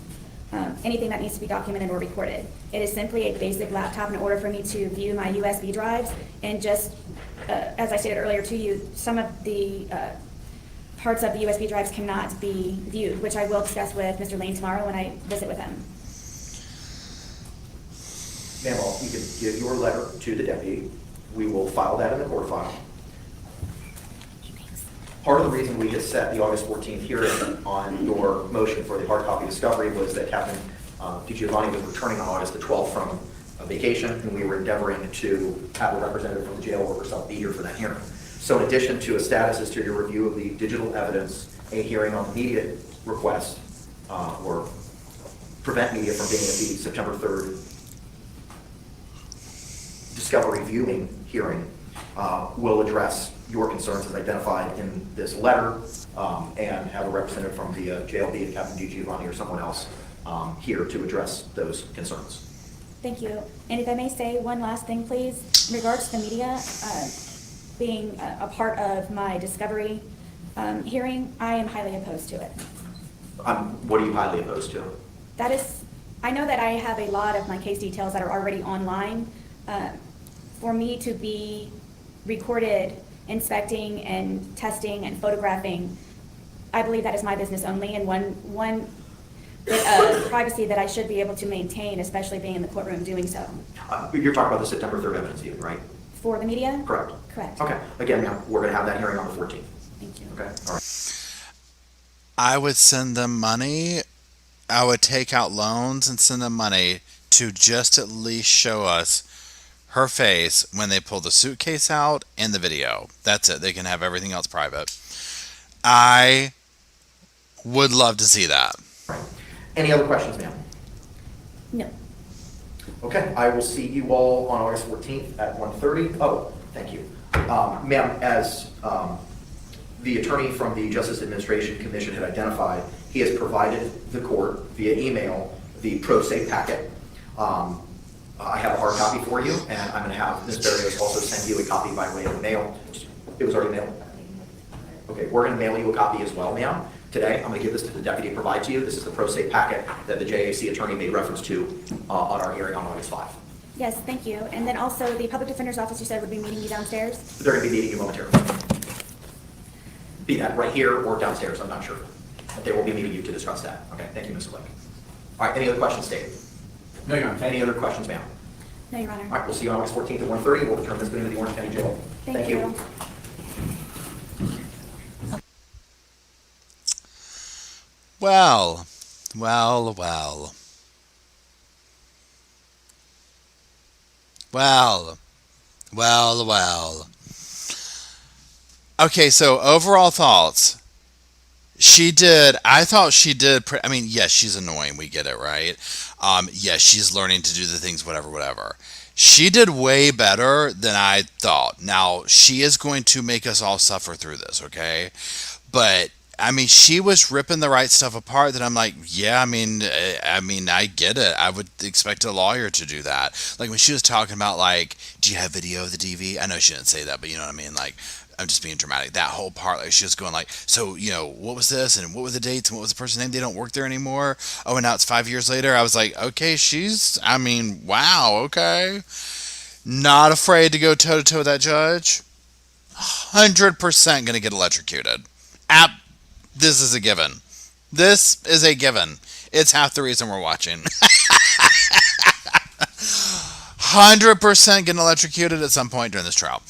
anything that needs to be documented or recorded. It is simply a basic laptop in order for me to view my USB drives, and just, as I stated earlier to you, some of the parts of the USB drives cannot be viewed, which I will discuss with Mr. Lane tomorrow when I visit with him. Ma'am, you can give your letter to the deputy. We will file that in the court file. Part of the reason we had set the August 14th hearing on your motion for the hard copy discovery was that Captain Di Giovanni was returning on August the 12th from a vacation, and we were endeavoring to have a representative from the jail or herself be here for that hearing. So in addition to a status as to your review of the digital evidence, a hearing on the media request, or prevent media from being at the September 3rd discovery viewing hearing, will address your concerns as identified in this letter, and have a representative from the jail, be it Captain Di Giovanni or someone else, here to address those concerns. Thank you. And if I may say one last thing, please, in regards to the media being a part of my discovery hearing, I am highly opposed to it. What are you highly opposed to? That is, I know that I have a lot of my case details that are already online. For me to be recorded, inspecting and testing and photographing, I believe that is my business only, and one bit of privacy that I should be able to maintain, especially being in the courtroom doing so. You're talking about the September 3rd evidence hearing, right? For the media? Correct. Correct. Okay. Again, ma'am, we're going to have that hearing on the 14th. Thank you. Okay. All right. I would send them money. I would take out loans and send them money to just at least show us her face when they pull the suitcase out and the video. That's it. They can have everything else private. I would love to see that. Any other questions, ma'am? No. Okay, I will see you all on August 14th at 1:30. Oh, thank you. Ma'am, as the attorney from the Justice Administration Commission had identified, he has provided the court via email the pro se packet. I have a hard copy for you, and I'm going to have Ms. Berrios also send you a copy by way of mail. It was already mailed? Okay, we're going to mail you a copy as well, ma'am. Today, I'm going to give this to the deputy to provide to you. This is the pro se packet that the JAC attorney made reference to on our hearing on August 5. Yes, thank you. And then also the public defender's office, you said, would be meeting you downstairs? They're going to be meeting you momentarily. Be that right here or downstairs, I'm not sure. But they will be meeting you to discuss that. Okay, thank you, Mr. Blake. All right, any other questions, Dave? No, Your Honor. Any other questions, ma'am? No, Your Honor. All right, we'll see you on August 14th at 1:30. We'll return this to the Orange County Jail. Thank you. Well, well, well. Well, well, well. Okay, so overall thoughts. I thought she did, I mean, yes, she's annoying, we get it, right? Yes, she's learning to do the things, whatever. She did way better than I thought. Now, she is going to make us all suffer through this, okay? But I mean, she was ripping the right stuff apart that I'm like, yeah, I mean, I get it. I would expect a lawyer to do that. Like when she was talking about like, do you have video of the DV? I know she didn't say that, but you know what I mean? Like, I'm just being dramatic. That whole part, like she was going like, so, you know, what was this? And what were the dates? And what was the person's name? They don't work there anymore. Oh, and now it's 5 years later. I was like, okay, wow, okay. Not afraid to go toe to toe with that judge. 100% going to get electrocuted. This is a given. This is a given. It's half the reason we're watching. 100% getting electrocuted at some point during this trial.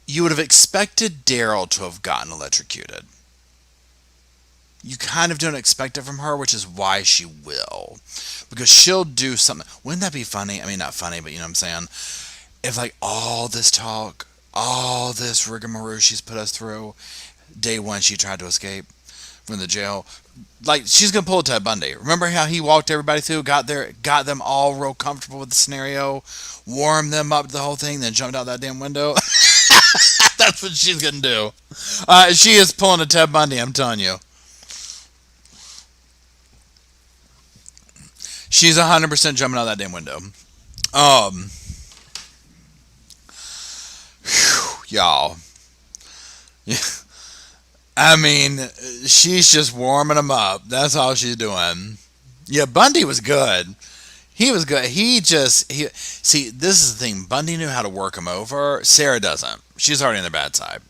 You would have expected Daryl to have gotten electrocuted. You kind of don't expect it from her, which is why she will. Because she'll do something. Wouldn't that be funny? I mean, not funny, but you know what I'm saying? If like all this talk, all this rigmarole she's put us through, day one she tried to escape from the jail. Like, she's going to pull a Ted Bundy. Remember how he walked everybody through, got them all real comfortable with the scenario, warmed them up to the whole thing, then jumped out that damn window? That's what she's going to do. She is pulling a Ted Bundy, I'm telling you. She's 100% jumping out that damn window. Y'all. Yeah. I mean, she's just warming him up. That's all she's doing. Yeah, Bundy was good. He was good. See, this is the thing. Bundy knew how to work him over. Sarah doesn't. She's already on the bad side.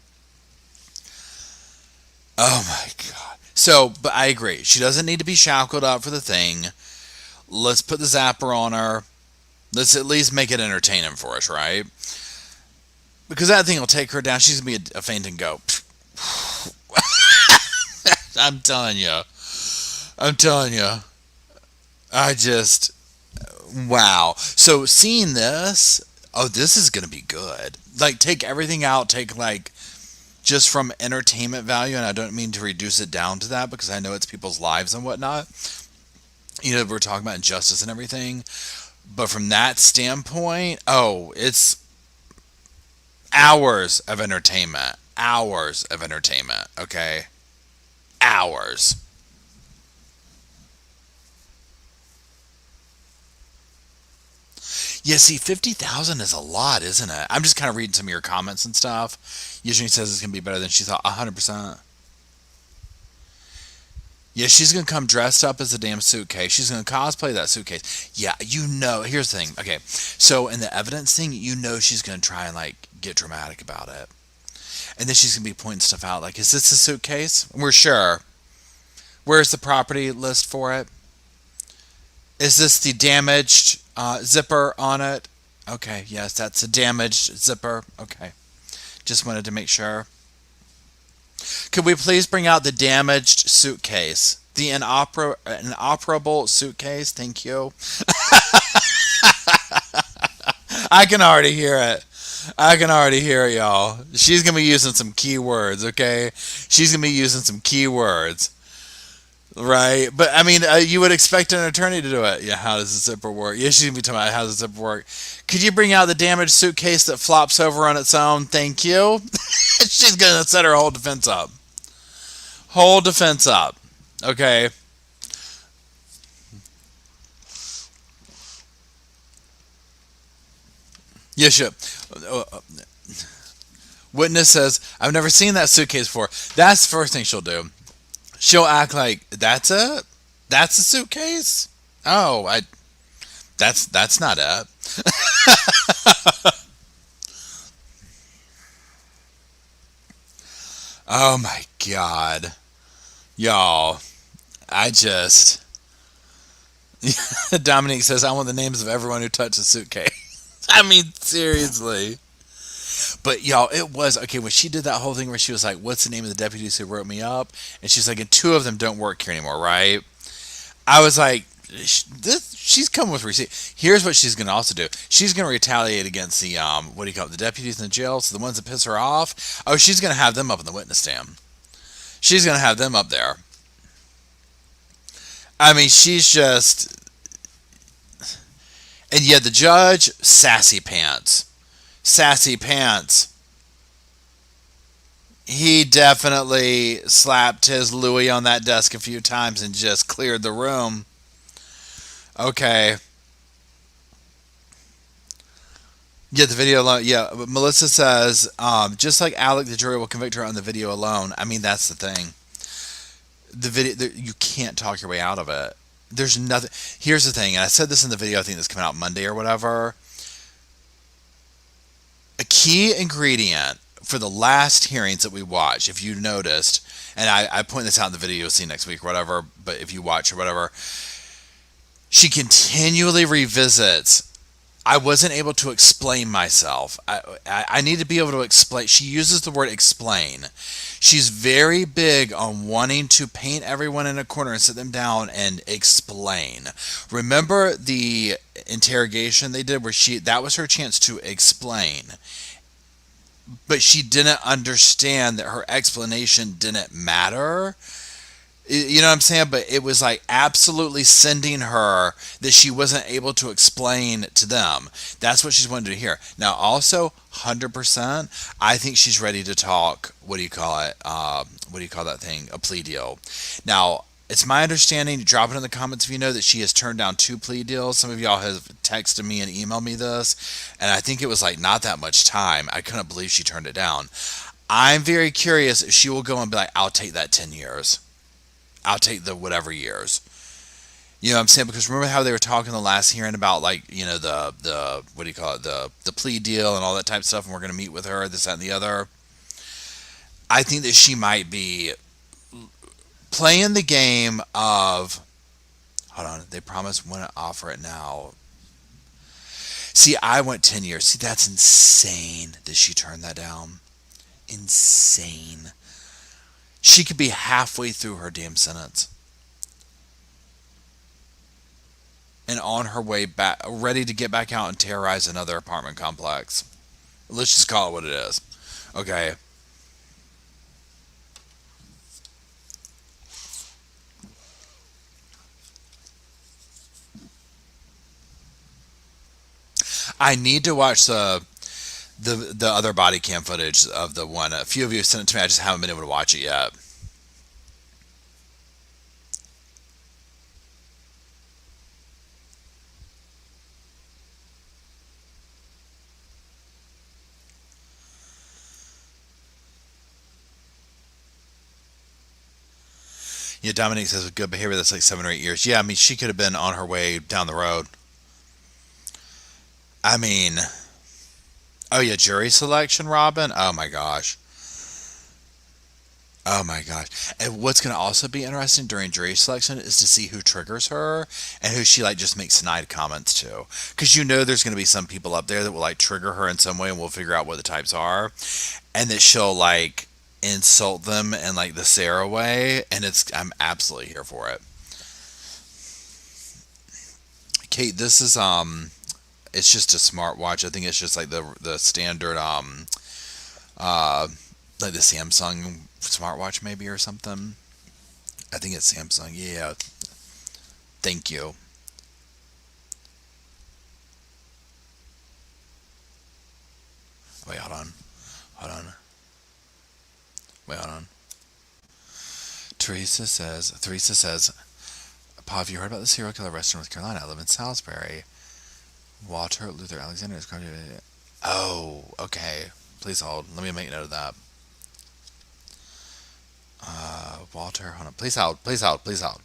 Oh my God. So, but I agree. She doesn't need to be shackled up for the thing. Let's put the zapper on her. Let's at least make it entertaining for us, right? Because that thing will take her down. She's going to be a faint and go. I'm telling you. Wow. So seeing this, this is going to be good. Like, take everything out. Take, like, just from entertainment value. And I don't mean to reduce it down to that because I know it's people's lives and whatnot. You know, we're talking about injustice and everything. But from that standpoint, it's hours of entertainment. Okay? Hours. Yeah, see, 50,000 is a lot, isn't it? I'm just kind of reading some of your comments and stuff. Usually says it's going to be better than she thought. 100%. Yeah, she's going to come dressed up as a damn suitcase. She's going to cosplay that suitcase. Yeah, you know, here's the thing. Okay, so in the evidence thing, you know she's going to try and, like, get dramatic about it. And then she's going to be pointing stuff out. Like, is this a suitcase? We're sure. Where's the property list for it? Is this the damaged zipper on it? Okay, yes, that's a damaged zipper. Okay. Just wanted to make sure. Could we please bring out the damaged suitcase? The inoperable suitcase? Thank you. I can already hear it. Y'all. She's going to be using some keywords, okay? She's going to be using some keywords. Right, but I mean, you would expect an attorney to do it. Yeah, how does the zipper work? Yeah, she's gonna be talking about how does the zipper work. Could you bring out the damaged suitcase that flops over on its own? Thank you. She's gonna set her whole defense up. Whole defense up. Okay. Yeah, sure. Witness says, I've never seen that suitcase before. That's the first thing she'll do. She'll act like, that's it? That's a suitcase? Oh, that's not it. Oh my god. Y'all, I just Dominique says I want the names of everyone who touched the suitcase. I mean, seriously. But y'all, it was okay when she did that whole thing where she was like, "What's the name of the deputies who wrote me up?" And she's like, "And two of them don't work here anymore, right?" I was like, she's coming with receipt. Here's what she's going to also do. She's going to retaliate against the what do you call it? The deputies in the jail. So the ones that piss her off. Oh, she's going to have them up in the witness stand. She's going to have them up there. I mean, she's just, and yet the judge, sassy pants. Sassy pants. He definitely slapped his Louis on that desk a few times and just cleared the room. Okay. Yeah, the video alone. Yeah, but Melissa says, just like Alec, the jury will convict her on the video alone. I mean, that's the thing. The video, you can't talk your way out of it. There's nothing. Here's the thing, and I said this in the video, I think that's coming out Monday or whatever. A key ingredient for the last hearings that we watched, if you noticed, and I point this out in the video you'll see next week or whatever, but if you watch or whatever, she continually revisits, I wasn't able to explain myself. I need to be able to explain. She uses the word explain. She's very big on wanting to paint everyone in a corner and sit them down and explain. Remember the interrogation they did where that was her chance to explain. But she didn't understand that her explanation didn't matter. You know what I'm saying? But it was like absolutely sending her that she wasn't able to explain to them. That's what she's wanted to hear. Now, also, 100%, I think she's ready to talk, what do you call it? What do you call that thing? A plea deal. Now, it's my understanding, drop it in the comments if you know, that she has turned down 2 plea deals. Some of y'all have texted me and emailed me this, and I think it was like not that much time. I couldn't believe she turned it down. I'm very curious if she will go and be like, I'll take that 10 years. I'll take the whatever years. You know what I'm saying? Because remember how they were talking the last hearing about, like, you know, the what do you call it, the plea deal and all that type of stuff, and we're going to meet with her, this, that, and the other. I think that she might be playing the game of, hold on, they promised wouldn't offer it now. See, I went 10 years. See, that's insane that she turned that down. Insane. She could be halfway through her damn sentence. And on her way back, ready to get back out and terrorize another apartment complex. Let's just call it what it is. Okay. I need to watch the other body cam footage of the one. A few of you sent it to me. I just haven't been able to watch it yet. Yeah, Dominique says with good behavior that's like 7 or 8 years. Yeah, I mean, she could have been on her way down the road. I mean, oh yeah, jury selection, Robin. Oh my gosh. Oh my gosh. And what's going to also be interesting during jury selection is to see who triggers her and who she like just makes snide comments to. Because you know there's going to be some people up there that will like trigger her in some way, and we'll figure out what the types are. And that she'll like insult them in like the Sarah way. And I'm absolutely here for it. Kate, this is it's just a smartwatch. I think it's just like the standard like the Samsung smartwatch maybe or something. I think it's Samsung. Yeah. Thank you. Wait, hold on. Hold on. Wait, hold on. Teresa says, Pa, have you heard about the serial killer arrested in North Carolina? I live in Salisbury. Walter Luther Alexander is credited. Oh, okay. Please hold. Let me make note of that. Walter, hold on. Please hold. Please hold. Please hold.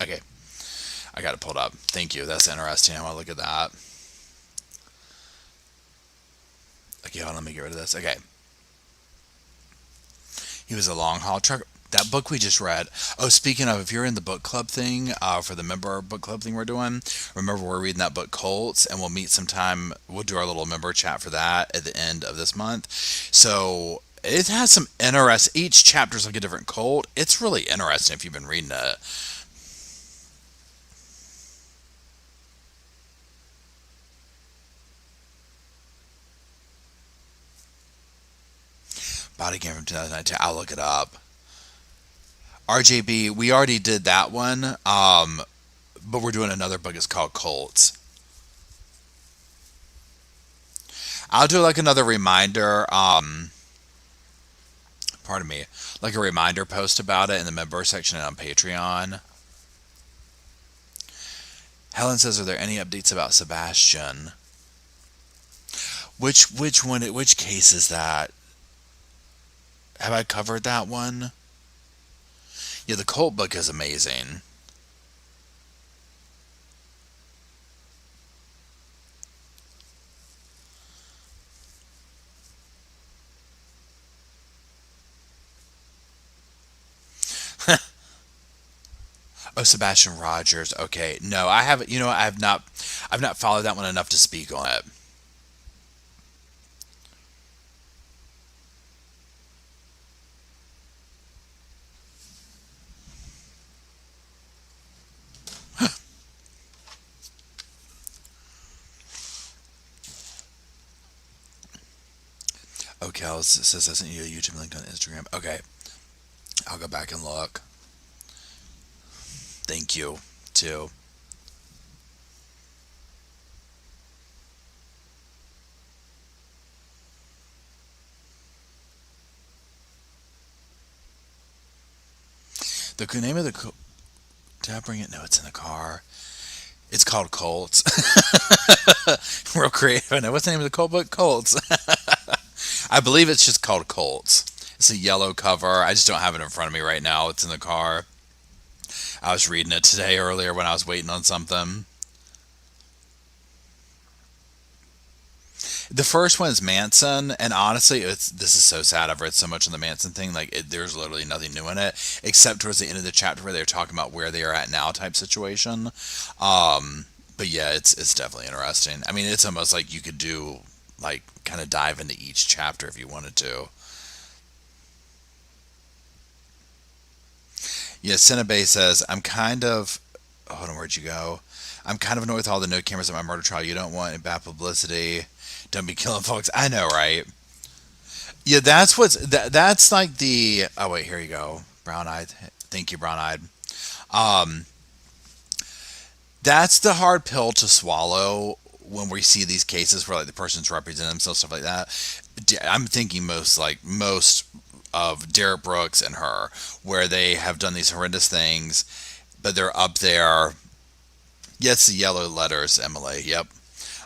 Okay. I got it pulled up. Thank you. That's interesting. I want to look at that. Okay, hold on. Let me get rid of this. Okay. He was a long haul trucker. That book we just read. Oh, speaking of, if you're in the book club thing, for the member book club thing we're doing, remember we're reading that book Colts, and we'll meet sometime. We'll do our little member chat for that at the end of this month. So it has some interest. Each chapter's like a different Colt. It's really interesting if you've been reading it. Body Cam from 2019. I'll look it up. RJB, we already did that one, but we're doing another book. It's called Colts. I'll do like another reminder, pardon me, like a reminder post about it in the member section and on Patreon. Helen says, are there any updates about Sebastian? Which case is that? Have I covered that one? Yeah, the Colt book is amazing. Oh, Sebastian Rogers. Okay, no, I haven't. You know, I've not followed that one enough to speak on it. Okay, it says I sent you a YouTube link on Instagram. Okay, I'll go back and look. Thank you, too. The name of the... Did I bring it? No, it's in the car. It's called Colts. Real creative. I know. What's the name of the Colt book? Colts. I believe it's just called Colts. It's a yellow cover. I just don't have it in front of me right now. It's in the car. I was reading it today earlier when I was waiting on something. The first one is Manson, and honestly, this is so sad. I've read so much on the Manson thing. Like, there's literally nothing new in it, except towards the end of the chapter where they're talking about where they are at now type situation. But yeah, it's definitely interesting. I mean, it's almost like you could do, like, kind of dive into each chapter if you wanted to. Yeah, Cinnabay says, hold on, where'd you go? I'm kind of annoyed with all the no cameras at my murder trial. You don't want any bad publicity. Don't be killing folks. I know, right? Yeah, that's like the... Oh, wait, here you go. Brown-eyed. Thank you, Brown-eyed. That's the hard pill to swallow when we see these cases where, like, the person's representing themselves, stuff like that. I'm thinking most of Derek Brooks and her, where they have done these horrendous things, but they're up there. Yes, the yellow letters, Emily. Yep.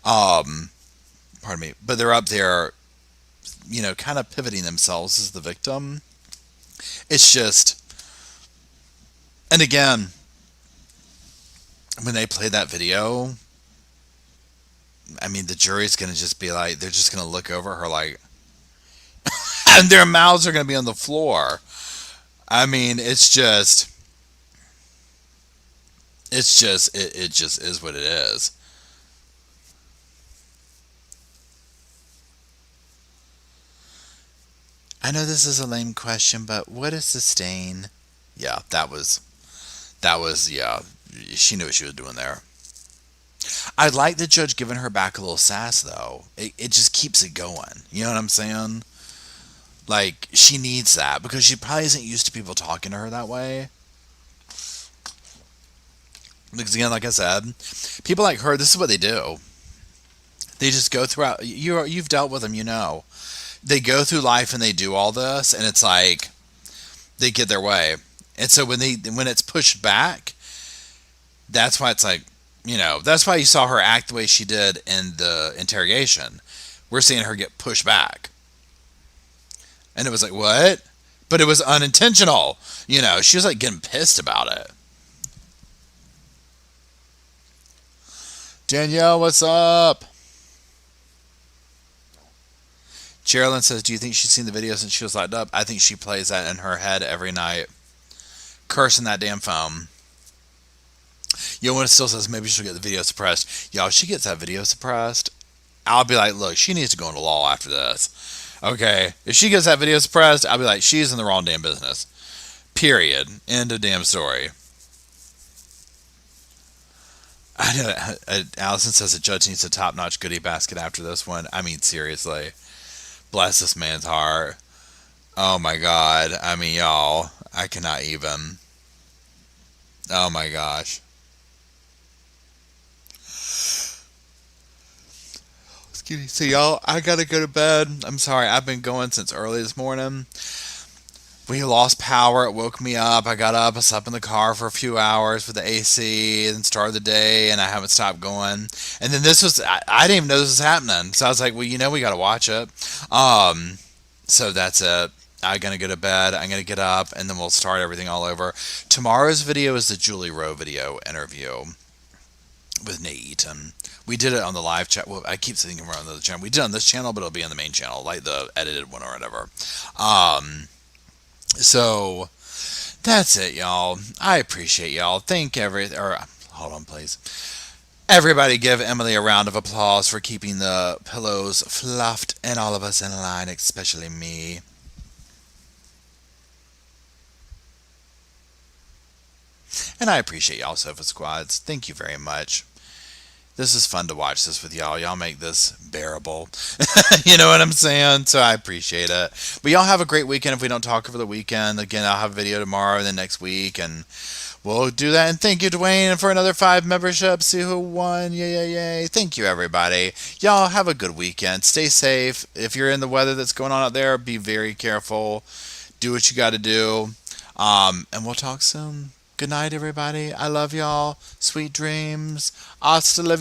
Pardon me. But they're up there, you know, kind of pivoting themselves as the victim. It's just, and again, when they play that video, I mean, the jury's going to just be like, they're just going to look over her like, and their mouths are going to be on the floor. I mean, it just is what it is. I know this is a lame question, but what is sustain? Yeah, yeah, she knew what she was doing there. I like the judge giving her back a little sass, though. It just keeps it going. You know what I'm saying? Like, she needs that because she probably isn't used to people talking to her that way. Because, again, like I said, people like her, this is what they do. They just go throughout. You've dealt with them, you know. They go through life and they do all this, and it's like they get their way. And so when it's pushed back, that's why it's like, that's why you saw her act the way she did in the interrogation. We're seeing her get pushed back. And it was like, what? But it was unintentional. She was like getting pissed about it. Danielle, what's up? Geraldine says, do you think she's seen the video since she was locked up? I think she plays that in her head every night. Cursing that damn phone. One still says maybe she'll get the video suppressed. Y'all, she gets that video suppressed, I'll be like, look, she needs to go into law after this. Okay? If she gets that video suppressed, I'll be like, she's in the wrong damn business. Period. End of damn story. I know. Allison says the judge needs a top-notch goodie basket after this one. I mean, seriously. Bless this man's heart. Oh my God. I mean, y'all, I cannot even. Oh my gosh. Excuse me. So y'all, I gotta go to bed. I'm sorry. I've been going since early this morning. We lost power. It woke me up. I got up. I slept in the car for a few hours with the AC and started the day, and I haven't stopped going. And then I didn't even know this was happening. So I was like, well, we got to watch it. So that's it. I'm going to go to bed. I'm going to get up, and then we'll start everything all over. Tomorrow's video is the Julie Rowe video interview with Nate Eaton. We did it on the live chat. Well, I keep thinking we're on the other channel. We did it on this channel, but it'll be on the main channel, like the edited one or whatever. So that's it, y'all. I appreciate y'all. Hold on, please. Everybody give Emily a round of applause for keeping the pillows fluffed and all of us in line, especially me. And I appreciate y'all, Sofa Squads. Thank you very much. This is fun to watch this with y'all. Y'all make this bearable. You know what I'm saying? So I appreciate it. But y'all have a great weekend if we don't talk over the weekend. Again, I'll have a video tomorrow and then next week. And we'll do that. And thank you, Dwayne, for another 5 memberships. See who won. Yay. Thank you, everybody. Y'all have a good weekend. Stay safe. If you're in the weather that's going on out there, be very careful. Do what you got to do. And we'll talk soon. Good night, everybody. I love y'all. Sweet dreams. Hasta la